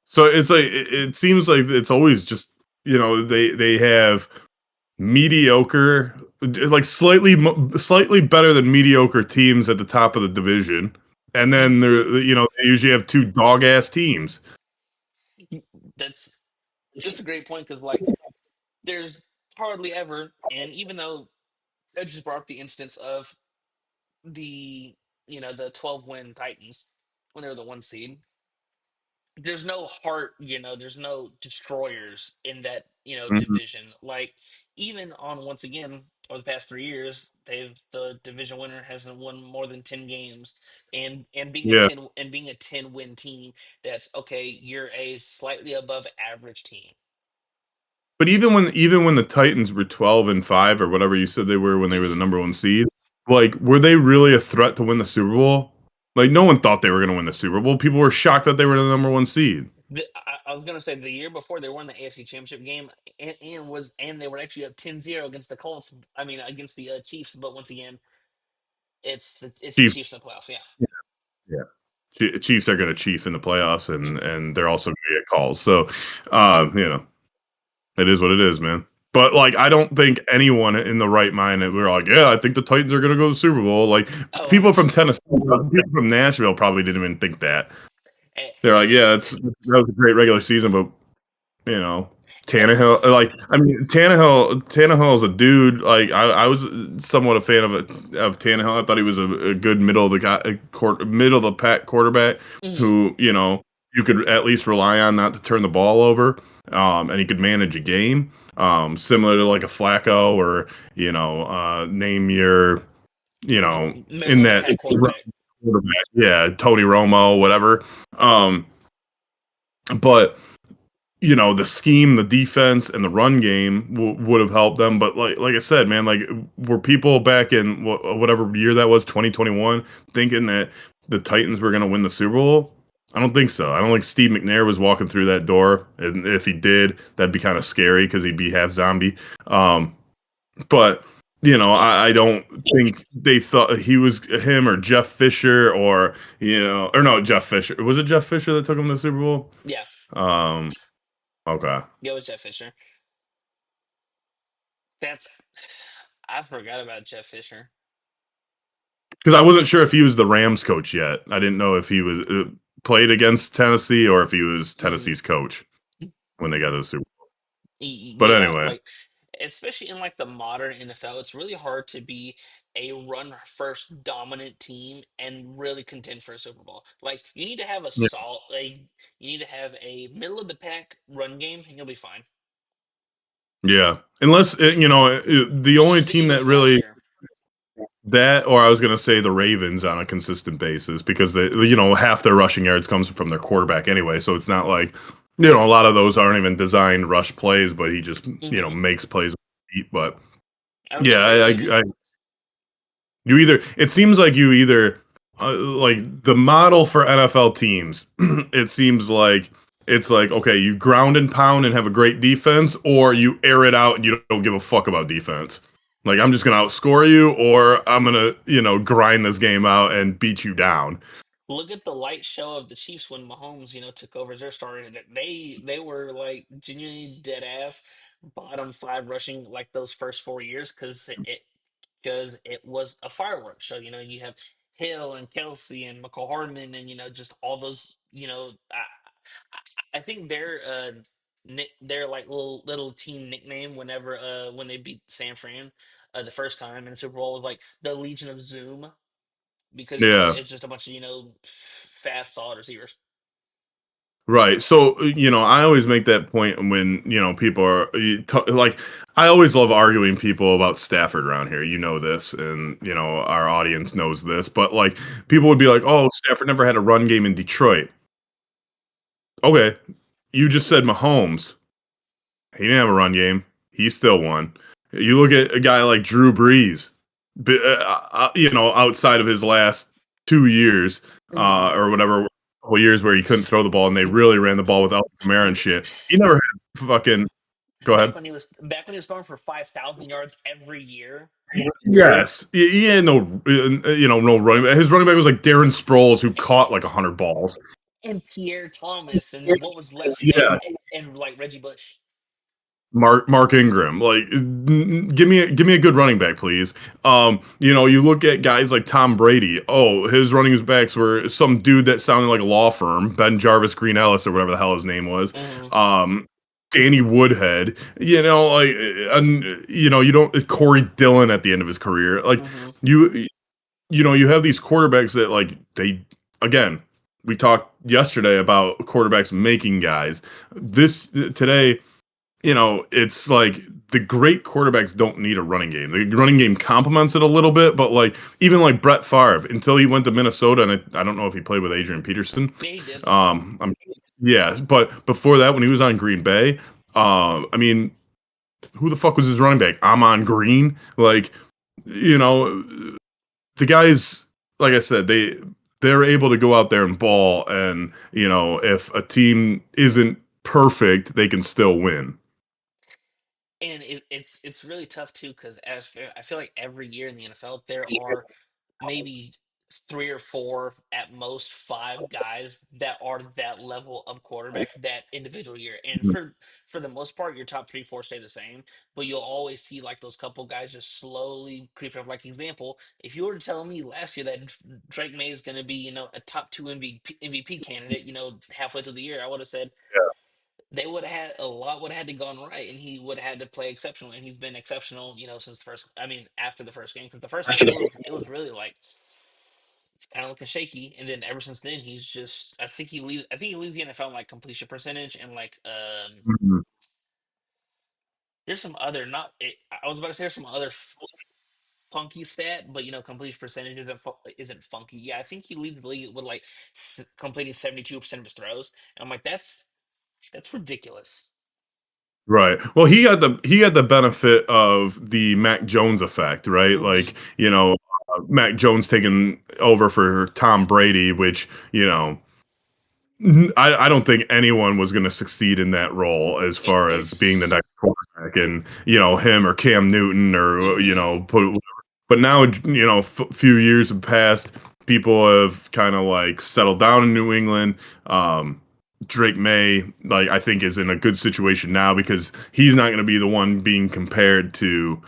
Speaker 2: So it's like it seems like it's always just they have mediocre, like slightly better than mediocre teams at the top of the division, and then they usually have two dog ass teams.
Speaker 1: that's that's a great point because like there's hardly ever, and even though I just brought up the instance of the the 12-win Titans when they were the one seed. There's no heart, there's no destroyers in that
Speaker 2: Mhm.
Speaker 1: division. Like even on once again over the past 3 years, the division winner hasn't won more than 10 games, and being a
Speaker 2: Yeah.
Speaker 1: 10-win team, that's okay. You're a slightly above average team.
Speaker 2: But even when the Titans were 12-5 or whatever you said they were when they were the
Speaker 1: Hmm.
Speaker 2: number one seed, like were they really a threat to win the Super Bowl? Like no one thought they were going to win the Super Bowl. People were shocked that they were the number one seed.
Speaker 1: I was gonna say the year before they won the AFC Championship game, and they were actually up 10-0 against the Colts. I mean against the Chiefs, but once again, it's the
Speaker 2: Chiefs,
Speaker 1: Chiefs in the playoffs. Yeah.
Speaker 2: yeah, Chiefs are going to chief in the playoffs, and
Speaker 1: Hmm.
Speaker 2: and they're also going to get calls. So, you know, it is what it is, man. But like, I don't think anyone in the right mind that we're like, yeah, I think the Titans are going to go to the Super Bowl. Like
Speaker 1: Oh,
Speaker 2: people
Speaker 1: 100
Speaker 2: from
Speaker 1: percent.
Speaker 2: Tennessee, people from Nashville probably didn't even think that. They're like,
Speaker 1: It's
Speaker 2: yeah, that was a great regular season, but you know, Tannehill.
Speaker 1: it's
Speaker 2: Like, I mean, Tannehill is a dude. Like, I was somewhat a fan of Tannehill. I thought he was a good middle of the pack quarterback
Speaker 1: mhm.
Speaker 2: who you could at least rely on not to turn the ball over. And he could manage a game, similar to like a Flacco or name your in
Speaker 1: Middle of the
Speaker 2: that
Speaker 1: pack quarterback.
Speaker 2: quarterback, yeah, Tony Romo, whatever. Um, but the scheme, the defense, and the run game would have helped them. But like I said, man, like were people back in whatever year that was, 2021, thinking that the Titans were going to win the Super Bowl? I don't think so. I don't think Steve McNair was walking through that door, and if he did, that'd be kind of scary because he'd be half zombie. But I don't think they thought he was him or Jeff Fisher or no, Jeff Fisher. Was it Jeff Fisher that took him to the Super Bowl?
Speaker 1: Yeah,
Speaker 2: Um, okay.
Speaker 1: go with Jeff Fisher. That's I forgot about Jeff Fisher.
Speaker 2: Because I wasn't sure if he was the Rams coach yet. I didn't know if he was played against Tennessee or if he was
Speaker 1: Hmm.
Speaker 2: Tennessee's coach when they got to the Super Bowl. But
Speaker 1: Yeah,
Speaker 2: anyway,
Speaker 1: like especially in like the modern NFL, it's really hard to be a run first dominant team and really contend for a Super Bowl. Like you need to have a
Speaker 2: yeah,
Speaker 1: solid, like you need to have a middle of the pack run game, and you'll be fine.
Speaker 2: yeah. Unless the only
Speaker 1: Unless you're the
Speaker 2: team that
Speaker 1: Eagles last
Speaker 2: really
Speaker 1: year.
Speaker 2: that, or I was going to say the Ravens on a consistent basis because half their rushing yards comes from their quarterback anyway. So it's not like a lot of those aren't even designed rush plays, but he just
Speaker 1: Hmm.
Speaker 2: makes plays with his feet. But
Speaker 1: I was
Speaker 2: yeah,
Speaker 1: gonna say the Eagles.
Speaker 2: you either it seems like you either like the model for NFL teams, it seems like it's like okay, you ground and pound and have a great defense, or you air it out and you don't give a fuck about defense. Like I'm just gonna outscore you, or I'm gonna grind this game out and beat you down.
Speaker 1: Look at the light show of the Chiefs when Mahomes, took over as their starter. That they were like genuinely dead ass bottom five rushing like those first 4 years because it was a fireworks show. You have Hill and Kelsey and McCall Hardman and just all those. I think their like little team nickname when they beat San Fran the first time in the Super Bowl was like the Legion of Zoom because
Speaker 2: Yeah.
Speaker 1: it's just a bunch of fast solid receivers.
Speaker 2: Right. So, I always make that point when, people are like, I always love arguing people about Stafford around here. You know this, and, our audience knows this, but like, people would be like, oh, Stafford never had a run game in Detroit. Okay. You just said Mahomes. He didn't have a run game. He still won. You look at a guy like Drew Brees, outside of his last 2 years,
Speaker 1: Hmm.
Speaker 2: or whatever, couple years where he couldn't throw the ball and they really ran the ball without Kamara and shit. He never had fucking. Go ahead.
Speaker 1: Back when he was throwing for 5,000 yards every year.
Speaker 2: Yes, yeah, no, no running back. His running back was like Darren Sproles, who caught like 100 balls.
Speaker 1: And Pierre Thomas and what was left
Speaker 2: Yeah,
Speaker 1: and like Reggie Bush.
Speaker 2: Mark Ingram. Like, give me a good running back, please. You look at guys like Tom Brady. Oh, his running backs were some dude that sounded like a law firm, Ben Jarvis Green Ellis or whatever the hell his name was.
Speaker 1: Hmm.
Speaker 2: Danny Woodhead. You don't Corey Dillon at the end of his career. Like
Speaker 1: Hmm.
Speaker 2: you, you have these quarterbacks that like they again. We talked yesterday about quarterbacks making guys. This today it's like the great quarterbacks don't need a running game. The running game complements it a little bit, but like even like Brett Favre until he went to Minnesota, and I don't know if he played with Adrian Peterson.
Speaker 1: Yeah, he did.
Speaker 2: Yeah, but before that, when he was on Green Bay, I mean, who the fuck was his running back? Amon Green, like you know, the guys, like I said, they're able to go out there and ball, and if a team isn't perfect, they can still win.
Speaker 1: And it's really tough too because I feel like every year in the NFL there are maybe three or four at most five guys that are that level of quarterback that individual year. And for the most part, your top three, four stay the same, but you'll always see like those couple guys just slowly creeping up. Like example, if you were to tell me last year that Drake May is going to be a top two MVP candidate, halfway through the year, I would have said they would have had a lot would have had to gone right, and he would have had to play exceptional, and he's been exceptional, since the first. I mean, after the first game, because the first game it was really like it's kind of looking shaky, and then ever since then he's just. I think he leads the NFL in like completion percentage and like
Speaker 2: Mhm.
Speaker 1: there's some other not. I was about to say there's some other funky stat, but completion percentage isn't funky. Yeah, I think he leads the league with like completing 72% of his throws, and I'm like that's ridiculous.
Speaker 2: Right. Well, he had the benefit of the Mac Jones effect, right?
Speaker 1: Hmm.
Speaker 2: Like, Mac Jones taking over for Tom Brady, which, I don't think anyone was going to succeed in that role as far as being the
Speaker 1: It's
Speaker 2: next quarterback, and him or Cam Newton or
Speaker 1: hmm
Speaker 2: but now few years have passed. People have kind of like settled down in New England. Um, Drake May, like I think, is in a good situation now because he's not going to be the one being compared to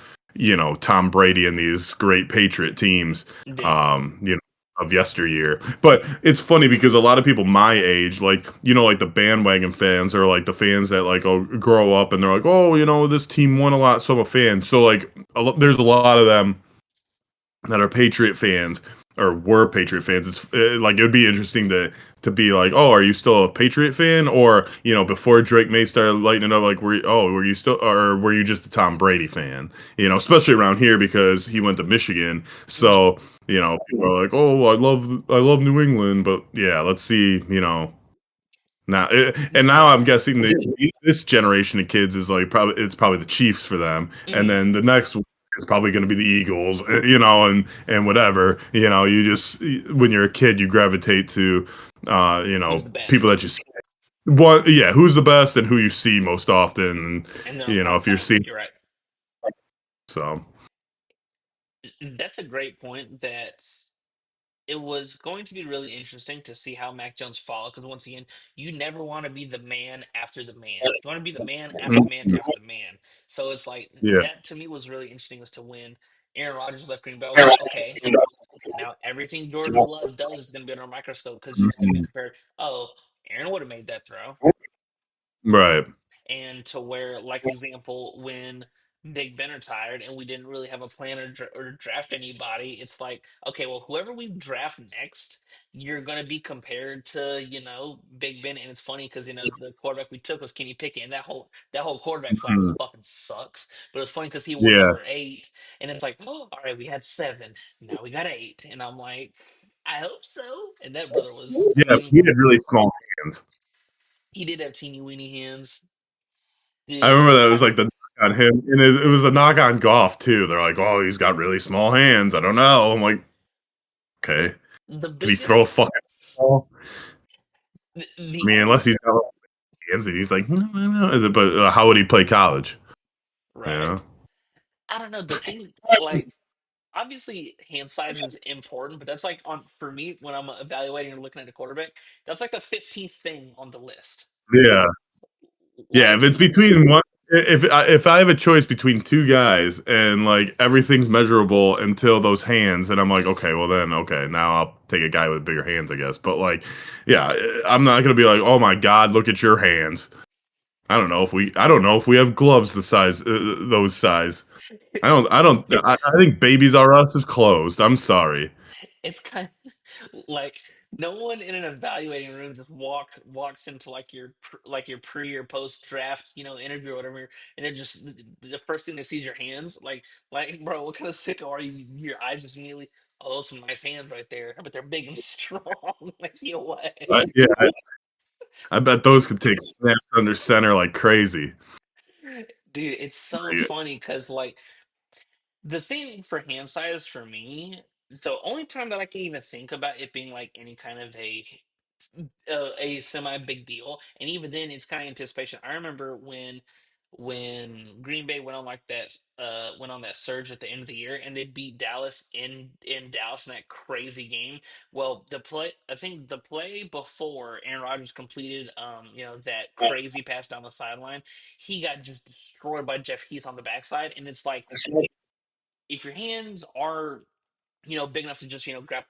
Speaker 2: Tom Brady and these great Patriot teams.
Speaker 1: yeah.
Speaker 2: Um, you know of yesteryear. But it's funny because a lot of people my age, like like the bandwagon fans or like the fans that like grow up and they're like, oh, this team won a lot, so I'm a fan. So like, there's a lot of them that are Patriot fans or were Patriot fans. It's like it would be interesting to be like, oh, are you still a Patriot fan? Or before Drake May started lighting it up, like, were you still, or were you just a Tom Brady fan? Especially around here because he went to Michigan.
Speaker 1: Hmm.
Speaker 2: So people are like, oh, I love New England, but yeah, let's see, now, and now I'm guessing that this generation of kids is like probably the Chiefs for them, and
Speaker 1: Hmm.
Speaker 2: then the next one is probably going to be the Eagles, and whatever. You just when you're a kid, you gravitate to,
Speaker 1: Who's the
Speaker 2: people
Speaker 1: best?
Speaker 2: that you see. What, yeah, who's the best and who you see most often, and
Speaker 1: And they're on prime
Speaker 2: if you're
Speaker 1: time.
Speaker 2: seeing
Speaker 1: You're right.
Speaker 2: so.
Speaker 1: That's a great point. That it was going to be really interesting to see how Mac Jones fall because once again, you never want to be the man after the man. You want to be the man after the man
Speaker 2: Mhm.
Speaker 1: after the man. So it's like
Speaker 2: Yeah.
Speaker 1: that to me was really interesting was to when Aaron Rodgers left Green Bay. I was like, okay, now everything Jordan Love does is going to be under a microscope because he's going to be
Speaker 2: Mhm.
Speaker 1: compared. Oh, Aaron would have made that throw.
Speaker 2: Right.
Speaker 1: And to where, like example, when Big Ben retired and we didn't really have a plan or draft anybody, it's like, okay, well, whoever we draft next, you're gonna be compared to, Big Ben. And it's funny because the quarterback we took was Kenny Pickett, and that whole quarterback class
Speaker 2: Mhm.
Speaker 1: fucking sucks. But it's funny because he wore
Speaker 2: Yeah.
Speaker 1: number 8, and it's like, oh, all right, we had 7, now we got 8, and I'm like, I hope so. And that brother was, I
Speaker 2: Yeah.
Speaker 1: mean,
Speaker 2: He had really small hands.
Speaker 1: he did have teeny weeny hands,
Speaker 2: I
Speaker 1: dude.
Speaker 2: remember that was like the knock on him, and it was the knock on golf too. They're like, "Oh, he's got really small hands." I don't know. I'm like, okay,
Speaker 1: The
Speaker 2: can he throw a
Speaker 1: biggest
Speaker 2: fucking ball?
Speaker 1: the
Speaker 2: I mean,
Speaker 1: only
Speaker 2: unless he's got hands, and he's like, no, no, no. But how would he play college? You know?
Speaker 1: right. I don't know. The thing, like, obviously, hand size is important, but that's like on for me when I'm evaluating or looking at a quarterback. That's like the 15th thing on the list.
Speaker 2: Yeah. Yeah, if
Speaker 1: Like,
Speaker 2: it's between one, if I have a choice between two guys and like everything's measurable until those hands, and I'm like, okay, well then, okay, now I'll take a guy with bigger hands, I guess. But like, yeah, I'm not gonna be like, oh my god, look at your hands. I don't know if we have gloves the size, those size. I think Babies R Us is closed. I'm sorry.
Speaker 1: it's kind of like no one in an evaluating room just walks into like like your pre or post draft interview or whatever, and they're just the first thing they see is your hands. Like bro, what kind of sicko are you? Your eyes just immediately. Oh, those some nice hands right there, but they're big and strong. Like you what?
Speaker 2: Yeah, I bet those could take snaps under center like crazy.
Speaker 1: Dude, it's so
Speaker 2: Like,
Speaker 1: funny because like the thing for hand size for me, the only time that I can even think about it being like any kind of a semi big deal, and even then, it's kind of anticipation. I remember when Green Bay went on that surge at the end of the year, and they beat Dallas in Dallas in that crazy game. Well, I think the play before Aaron Rodgers completed that crazy pass down the sideline, he got just destroyed by Jeff Heath on the backside, and it's like if your hands are big enough to just grab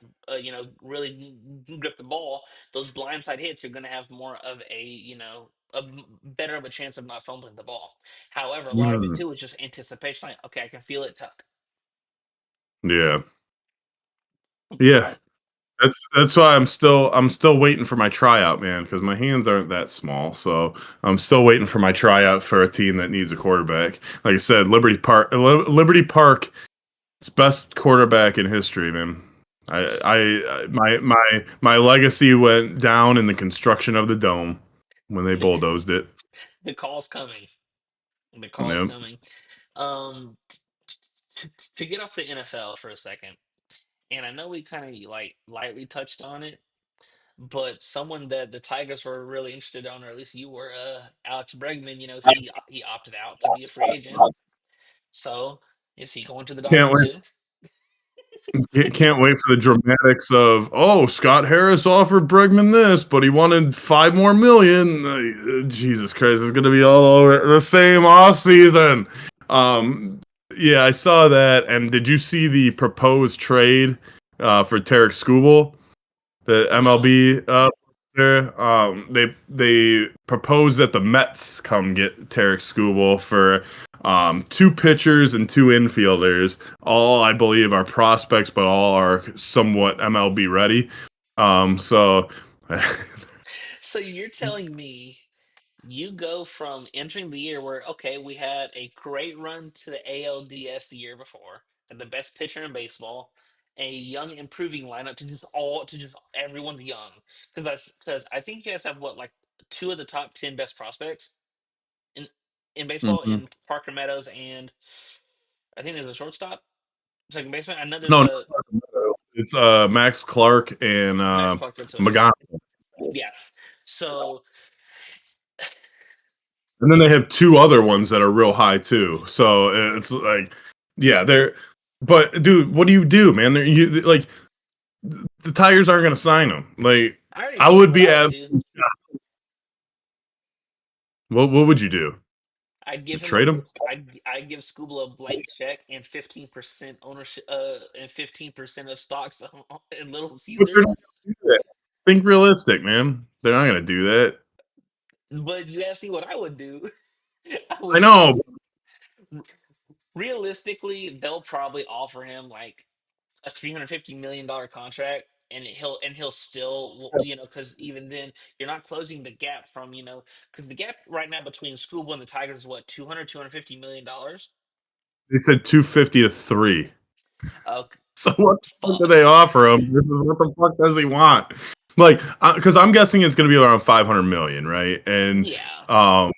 Speaker 1: really grip the ball, those blindside hits are going to have more of better of a chance of not fumbling the ball. However, a lot of it
Speaker 2: mm,
Speaker 1: too is just anticipation. Like, okay, I can feel it tuck.
Speaker 2: yeah, yeah. That's why I'm still waiting for my tryout, man, because my hands aren't that small. So I'm still waiting for my tryout for a team that needs a quarterback. Like I said, Liberty Park is best quarterback in history, man. My legacy went down in the construction of the dome when they bulldozed it.
Speaker 1: The call's coming. The call's
Speaker 2: Yep.
Speaker 1: coming. To get off the NFL for a second, and I know we kind of like lightly touched on it, but someone that the Tigers were really interested on, or at least you were, Alex Bregman. He opted out to be a free agent. So is he going to the
Speaker 2: Can't
Speaker 1: Dodgers
Speaker 2: wait.
Speaker 1: too?
Speaker 2: Can't wait for the dramatics of, oh, Scott Harris offered Bregman this, but he wanted 5 more million. Jesus Christ, it's gonna be all over the same off season. Um, yeah, I saw that. And did you see the proposed trade for Tarek Skubal? The
Speaker 1: No.
Speaker 2: MLB there. They proposed that the Mets come get Tarek Skubal for two pitchers and two infielders. All I believe are prospects, but all are somewhat MLB ready. So
Speaker 1: So you're telling me you go from entering the year where okay, we had a great run to the ALDS the year before, and the best pitcher in baseball, a young improving lineup to just everyone's young because I think you guys have what like two of the top 10 best prospects in baseball
Speaker 2: Mhm.
Speaker 1: in Parker Meadows and I think there's a shortstop, second baseman. I know there's
Speaker 2: No,
Speaker 1: a
Speaker 2: it's Max Clark and
Speaker 1: Max Clark. That's what it is.
Speaker 2: Magana.
Speaker 1: Yeah. So
Speaker 2: And then they have two other ones that are real high too. So it's like, yeah, they're. But dude, what do you do, man? Like the Tigers aren't going to sign him. Like
Speaker 1: I already
Speaker 2: I
Speaker 1: told you
Speaker 2: would
Speaker 1: what
Speaker 2: be
Speaker 1: I would
Speaker 2: at.
Speaker 1: do.
Speaker 2: What would you do?
Speaker 1: I'd give him
Speaker 2: Trade
Speaker 1: a
Speaker 2: him?
Speaker 1: I'd give Scuba a blank check and 15% ownership and 15% of stocks in Little
Speaker 2: But they're not
Speaker 1: Caesars.
Speaker 2: gonna do that. Think realistic, man. They're not going to do that.
Speaker 1: But you asked me what I would do. I
Speaker 2: I
Speaker 1: would
Speaker 2: know.
Speaker 1: realistically they'll probably offer him like a $350 million contract and he'll still because even then you're not closing the gap from because the gap right now between Scuba and the Tigers is what 200 $250 million.
Speaker 2: They said 250 to 3.
Speaker 1: Oh,
Speaker 2: So what the fuck do
Speaker 1: fuck.
Speaker 2: they offer him? What the fuck does he want? Like, because I'm guessing it's going to be around 500 million, right? And
Speaker 1: Yeah.
Speaker 2: um,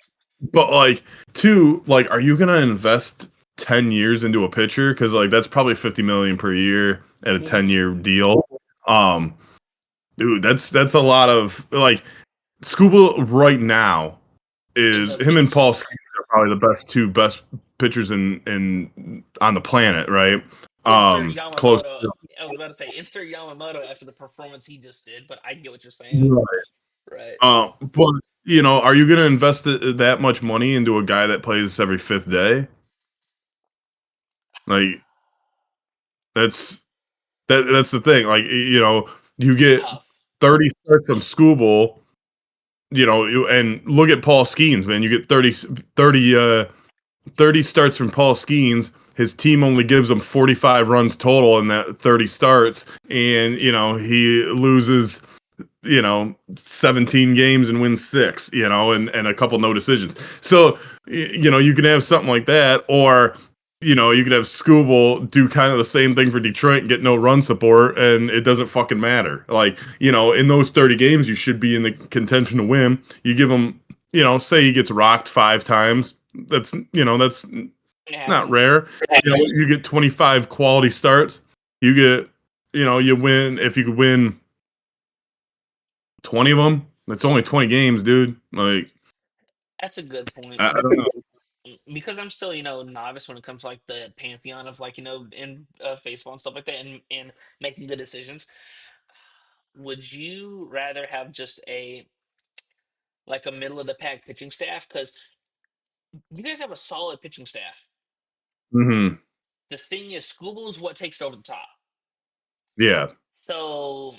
Speaker 2: but like, two, like, are you going to invest 10 years into a pitcher? Because like that's probably 50 million per year at a
Speaker 1: Hmm.
Speaker 2: 10-year deal. Um, dude, that's a lot of like Scuba right now
Speaker 1: Is
Speaker 2: is
Speaker 1: a
Speaker 2: him and Paul
Speaker 1: beast.
Speaker 2: Skeens are probably the best pitchers in on the planet, right?
Speaker 1: Insert
Speaker 2: Close.
Speaker 1: Yamamoto. I was about to say insert Yamamoto after the performance he just did, but I get what you're saying.
Speaker 2: Right.
Speaker 1: Right.
Speaker 2: But are you going to invest that much money into a guy that plays every fifth day? Like that's that's the thing. Like you
Speaker 1: It's
Speaker 2: get
Speaker 1: tough.
Speaker 2: 30 starts from Scooble, and look at Paul Skeens, man. You get 30 starts from Paul Skeens. His team only gives him 45 runs total in that 30 starts, and he loses 17 games and wins six, and a couple no decisions. So, you can have something like that, or, you could have Scooble do kind of the same thing for Detroit and get no run support, and it doesn't fucking matter. Like, in those 30 games, you should be in the contention to win. You give him, say he gets rocked 5 times. That's
Speaker 1: It
Speaker 2: not
Speaker 1: happens.
Speaker 2: rare. You get 25 quality starts. You get, you win. If you could win 20 of them. It's only 20 games, dude. Like,
Speaker 1: That's a good point.
Speaker 2: I don't know.
Speaker 1: Because I'm still, novice when it comes to like the pantheon of like, in baseball and stuff like that, and making good decisions. Would you rather have just a like a middle of the pack pitching staff? Because you guys have a solid pitching staff.
Speaker 2: Hmm.
Speaker 1: The thing is, Scooble's what takes it over the top.
Speaker 2: Yeah.
Speaker 1: So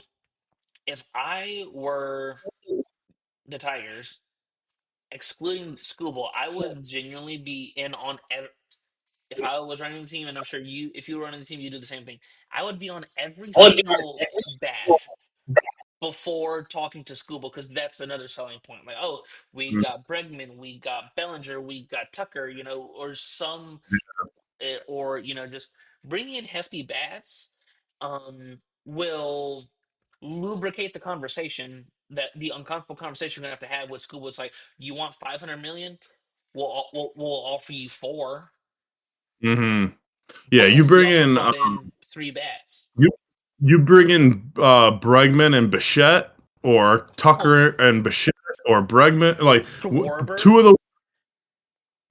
Speaker 1: if I were the Tigers, excluding Scooble, I would genuinely be in on if I was running the team, and I'm sure if you were running the team, you do the same thing. I would be on every single bat before talking to Scooble because that's another selling point. Like, oh, we got Bregman, we got Bellinger, we got Tucker, or some, or just bringing in hefty bats, will lubricate the conversation that the uncomfortable conversation we're gonna have with Scooble. It's like, you want 500 million? We'll offer you four,
Speaker 2: Hmm. Yeah, you
Speaker 1: but we
Speaker 2: bring
Speaker 1: also
Speaker 2: in
Speaker 1: brought in three bats.
Speaker 2: you you bring in Bregman and Bichette, or
Speaker 1: Oh,
Speaker 2: Tucker and Bichette, or Bregman, like
Speaker 1: Schwarber.
Speaker 2: two of those,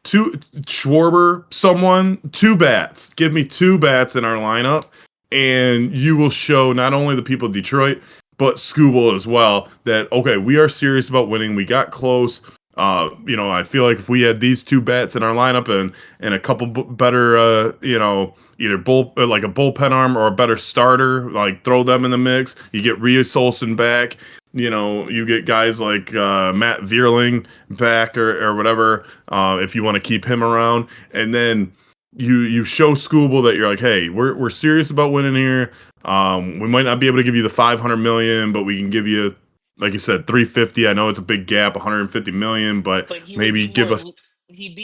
Speaker 2: two Schwarber, someone, two bats. Give me two bats in our lineup, and you will show not only the people of Detroit but Scooble as well that okay, we are serious about winning. We got close. I feel like if we had these two bats in our lineup and a couple better, either like a bullpen arm or a better starter, like throw them in the mix. You get Rios Olson back. You get guys like Matt Vierling back or whatever, if you want to keep him around, and then you show Scooble that you're like, hey, we're serious about winning here. We might not be able to give you the 500 million, but we can give you, like you said, 350. I know it's a big gap, 150 million, but
Speaker 1: But he would
Speaker 2: maybe
Speaker 1: be
Speaker 2: give us count.
Speaker 1: he'd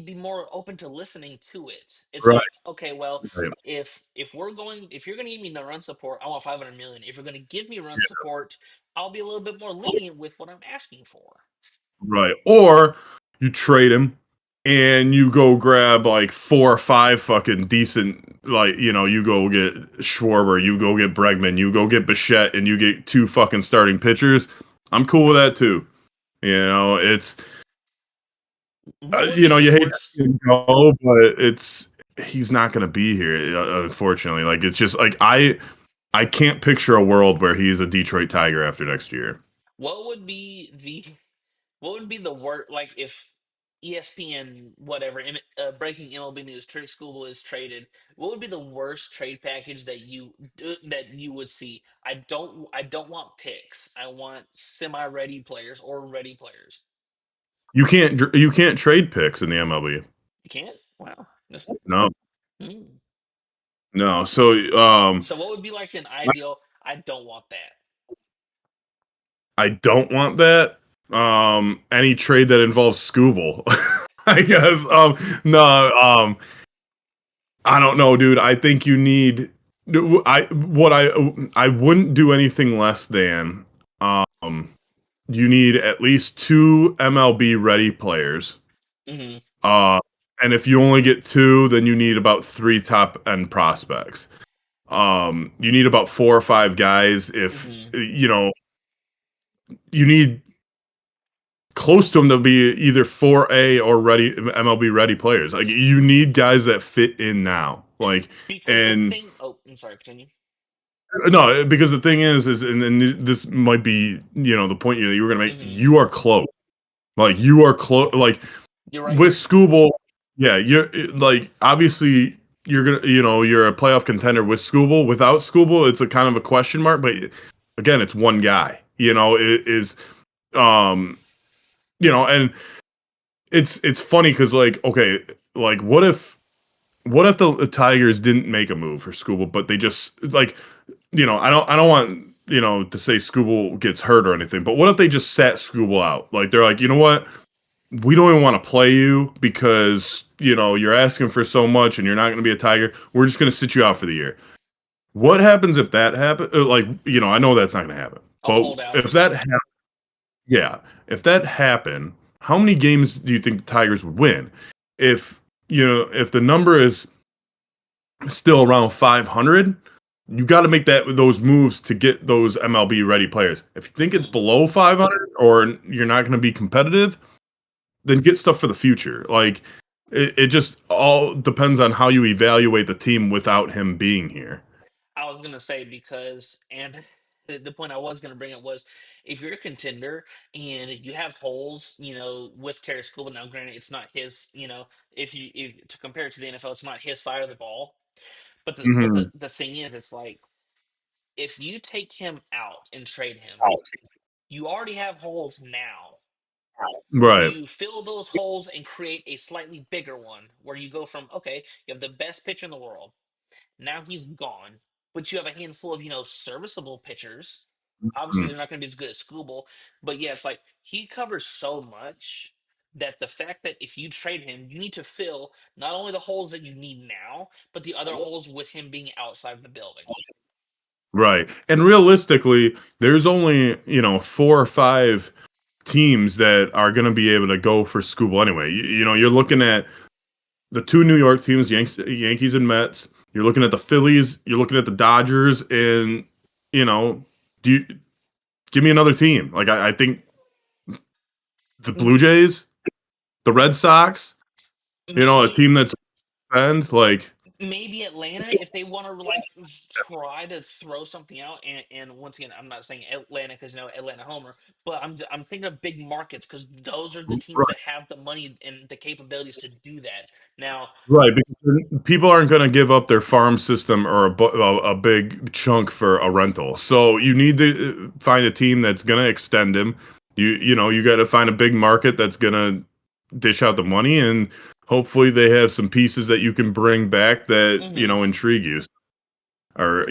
Speaker 1: be more open to listening to it. It's
Speaker 2: Right.
Speaker 1: like, okay, well,
Speaker 2: Right.
Speaker 1: if you're gonna give me no run support, I want 500 million. If you're gonna give me run support, I'll be a little bit more lenient with what I'm asking for.
Speaker 2: Right. Or you trade him and you go grab like 4 or 5 fucking decent, like, you go get Schwarber, you go get Bregman, you go get Bichette, and you get two fucking starting pitchers. I'm cool with that too. It's,
Speaker 1: What would be the
Speaker 2: you hate to see
Speaker 1: worst?
Speaker 2: him go, but he's not going to be here, unfortunately. Like, it's just like, I can't picture a world where he's a Detroit Tiger after next year.
Speaker 1: What would be the what would be the worst? Like if ESPN, whatever, breaking MLB news, Trick School is traded. What would be the worst trade package that you would see? I don't want picks. I want semi-ready players or ready players.
Speaker 2: You can't trade picks in the MLB.
Speaker 1: You can't. Wow. That's,
Speaker 2: No.
Speaker 1: hmm.
Speaker 2: No. So
Speaker 1: So what would be like an ideal? I don't want that.
Speaker 2: I don't want that. Any trade that involves Scooble, I guess. No. I don't know, dude. I think you need. I wouldn't do anything less than. You need at least two MLB ready players.
Speaker 1: Hmm.
Speaker 2: Uh, and if you only get two, then you need about three top end prospects. You need about 4 or 5 guys. If
Speaker 1: Hmm.
Speaker 2: you need close to them to be either 4A or ready MLB ready players. Like you need guys that fit in now. Like
Speaker 1: Because the
Speaker 2: and
Speaker 1: thing. Oh, I'm sorry. Continue.
Speaker 2: no, because the thing is, and this might be the point you were gonna make.
Speaker 1: Hmm.
Speaker 2: You are close. Like you are close. Like
Speaker 1: You're right
Speaker 2: with
Speaker 1: here.
Speaker 2: Scooble, yeah, you're like obviously you're gonna you're a playoff contender with Scooble. Without Scooble, it's a kind of a question mark. But again, it's one guy. It is um and it's funny because like okay, like what if the Tigers didn't make a move for Scooble, but they just like I don't want to say Scooble gets hurt or anything, but what if they just sat Scooble out? Like they're like, you know what? We don't even want to play you because you're asking for so much and you're not going to be a Tiger. We're just going to sit you out for the year. What happens if that happens? Like I know that's not going to happen,
Speaker 1: A
Speaker 2: but
Speaker 1: holdout.
Speaker 2: if that yeah, if that happened, how many games do you think the Tigers would win? If if the number is still around 500, you got to make those moves to get those MLB ready players. If you think it's
Speaker 1: Hmm.
Speaker 2: below 500 or you're not going to be competitive, then get stuff for the future. Like it just all depends on how you evaluate the team without him being here.
Speaker 1: I was gonna say because, and the point I was gonna bring up was, if you're a contender and you have holes, with Terry Scuba. Now, granted, it's not his. If to compare it to the NFL, it's not his side of the ball. But
Speaker 2: Hmm.
Speaker 1: the thing is, it's like if you take him out and trade him, you already have holes now.
Speaker 2: Right.
Speaker 1: You fill those holes and create a slightly bigger one where you go from, okay, you have the best pitcher in the world. Now he's gone, but you have a handful of, serviceable pitchers. Obviously,
Speaker 2: Mm.
Speaker 1: they're not going to be as good as Scooble, but yeah, it's like he covers so much that the fact that if you trade him, you need to fill not only the holes that you need now, but the other holes with him being outside of the building.
Speaker 2: Right. And realistically, there's only, 4 or 5 teams that are going to be able to go for Scooble anyway. You're looking at the two New York teams, Yankees and Mets. You're looking at the Phillies. You're looking at the Dodgers. And, do you give me another team? Like, I think the
Speaker 1: M-
Speaker 2: Blue Jays, the Red Sox, a
Speaker 1: Maybe
Speaker 2: team that's spend like,
Speaker 1: maybe Atlanta if they want to like try to throw something out. And once again, I'm not saying Atlanta because Atlanta homer, but I'm thinking of big markets because those are the teams that
Speaker 2: right,
Speaker 1: have the money and the capabilities to do that. Now,
Speaker 2: right, because people aren't going to give up their farm system or a big chunk for a rental. So you need to find a team that's going to extend him. You got to find a big market that's going to dish out the money, and hopefully they have some pieces that you can bring back that
Speaker 1: mhm.
Speaker 2: intrigue you or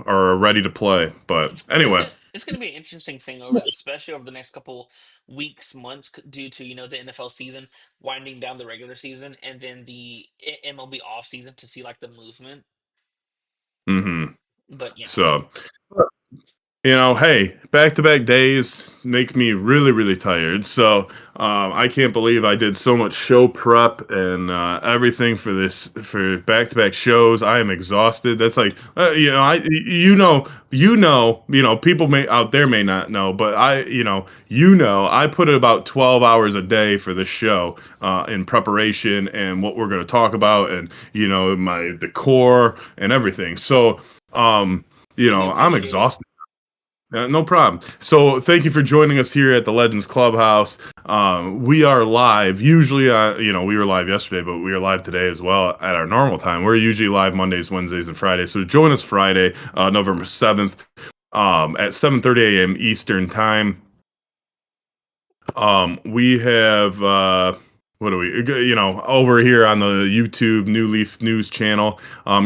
Speaker 2: are ready to play. But anyway.
Speaker 1: It's gonna be an interesting thing over, especially over the next couple weeks, months, due to the NFL season winding down the regular season, and then the MLB off season to see like the movement.
Speaker 2: Hmm.
Speaker 1: But
Speaker 2: So, hey, back-to-back days make me really, really tired. So, I can't believe I did so much show prep and everything for back-to-back shows. I am exhausted. That's like, people may out there may not know, but I put in about 12 hours a day for this show in preparation and what we're going to talk about and my decor and everything. So,
Speaker 1: we
Speaker 2: I'm
Speaker 1: appreciate it.
Speaker 2: exhausted. No problem. So, thank you for joining us here at the Legends Clubhouse. We are live. Usually, we were live yesterday, but we are live today as well at our normal time. We're usually live Mondays, Wednesdays, and Fridays. So, join us Friday, November 7th, at 7:30 a.m. Eastern Time. We have what do we over here on the YouTube New Leaf News channel.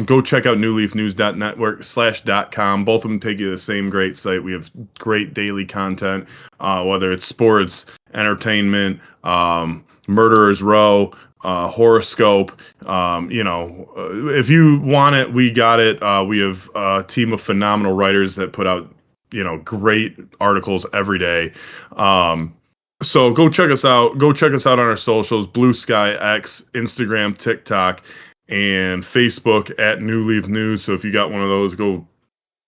Speaker 2: Go check out newleafnews.network/.com. Both of them take you to the same great site. We have great daily content, whether it's sports, entertainment, Murderers Row, horoscope. If you want it, we got it. We have a team of phenomenal writers that put out great articles every day. So go check us out. Go check us out on our socials: Blue Sky, X, Instagram, TikTok, and Facebook at New Leaf News. So if you got one of those, go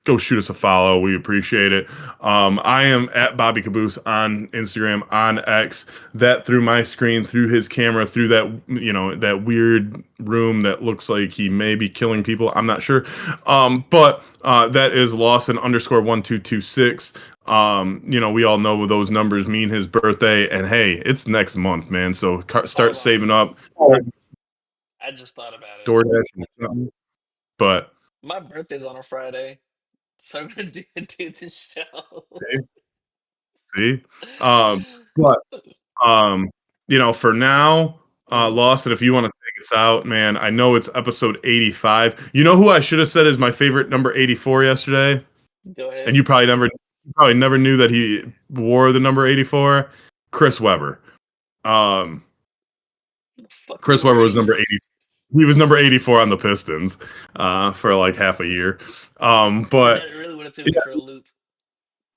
Speaker 2: go shoot us a follow. We appreciate it. I am at Bobby Kaboose on Instagram, on X. That through my screen, through his camera, through that that weird room that looks like he may be killing people. I'm not sure. But that is Lawson underscore 1226. We all know what those numbers mean. His birthday, and hey, it's next month, man. So start
Speaker 1: Hold on.
Speaker 2: saving up.
Speaker 1: I just thought about it.
Speaker 2: DoorDash and something. But
Speaker 1: My birthday's on a Friday, so I'm gonna do the show.
Speaker 2: see, but Um, for now,
Speaker 1: Mhm.
Speaker 2: Lawson, if you want to take us out, man, I know it's episode 85. You know who I should have said is my favorite number 84 yesterday?
Speaker 1: Go
Speaker 2: And
Speaker 1: ahead.
Speaker 2: you probably never knew that he wore the number 84. Chris Webber. Um,
Speaker 1: What the fuck are you
Speaker 2: Chris Webber was
Speaker 1: wearing?
Speaker 2: number 80. He was number 84 on the Pistons for like half a year. But
Speaker 1: That really would have threw me
Speaker 2: yeah,
Speaker 1: for a loop.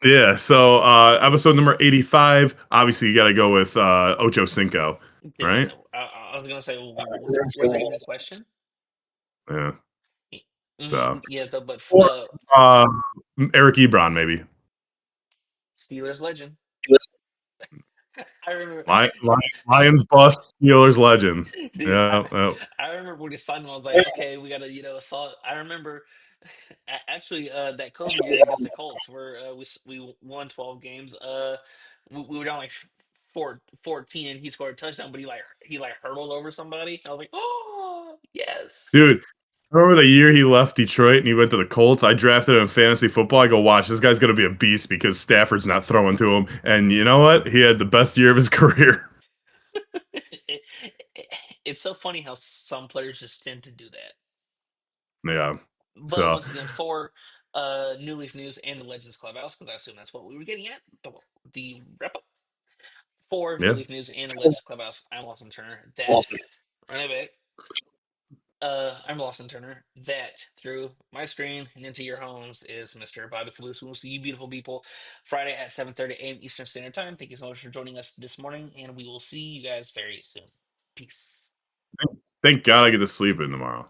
Speaker 2: yeah. So episode number 85, obviously you got to go with Ocho Cinco,
Speaker 1: Did,
Speaker 2: right?
Speaker 1: I was gonna say, was there even a question?
Speaker 2: Yeah. So
Speaker 1: Yeah, though, but
Speaker 2: or uh, Eric Ebron, maybe.
Speaker 1: Steelers legend. I remember,
Speaker 2: Lions bust, Steelers legend.
Speaker 1: dude.
Speaker 2: Yeah, yeah.
Speaker 1: I remember when he signed him. I was like, okay, we gotta, assault. I remember actually that Kobe year against the Colts, where we won 12 games. We were down like 14, and he scored a touchdown, but he hurdled over somebody. I was like, oh
Speaker 2: Dude,
Speaker 1: yes.
Speaker 2: remember the year he left Detroit and he went to the Colts? I drafted him in fantasy football. I go, watch, this guy's gonna be a beast because Stafford's not throwing to him. And you know what? He had the best year of his career.
Speaker 1: it, it, it's so funny how some players just tend to do that.
Speaker 2: Yeah.
Speaker 1: But
Speaker 2: So
Speaker 1: once again, for New Leaf News and the Legends Clubhouse, because I assume that's what we were getting at, the wrap up for New
Speaker 2: yeah.
Speaker 1: Leaf News and the Legends Clubhouse. I'm Lawson Turner. That run it back. I'm Lawson Turner. That through my screen and into your homes is Mr. Bobby Caboose. We'll see you beautiful people Friday at 7:30 a.m. Eastern Standard Time. Thank you so much for joining us this morning, and we will see you guys very soon. Peace.
Speaker 2: Thank God I get to sleep in tomorrow.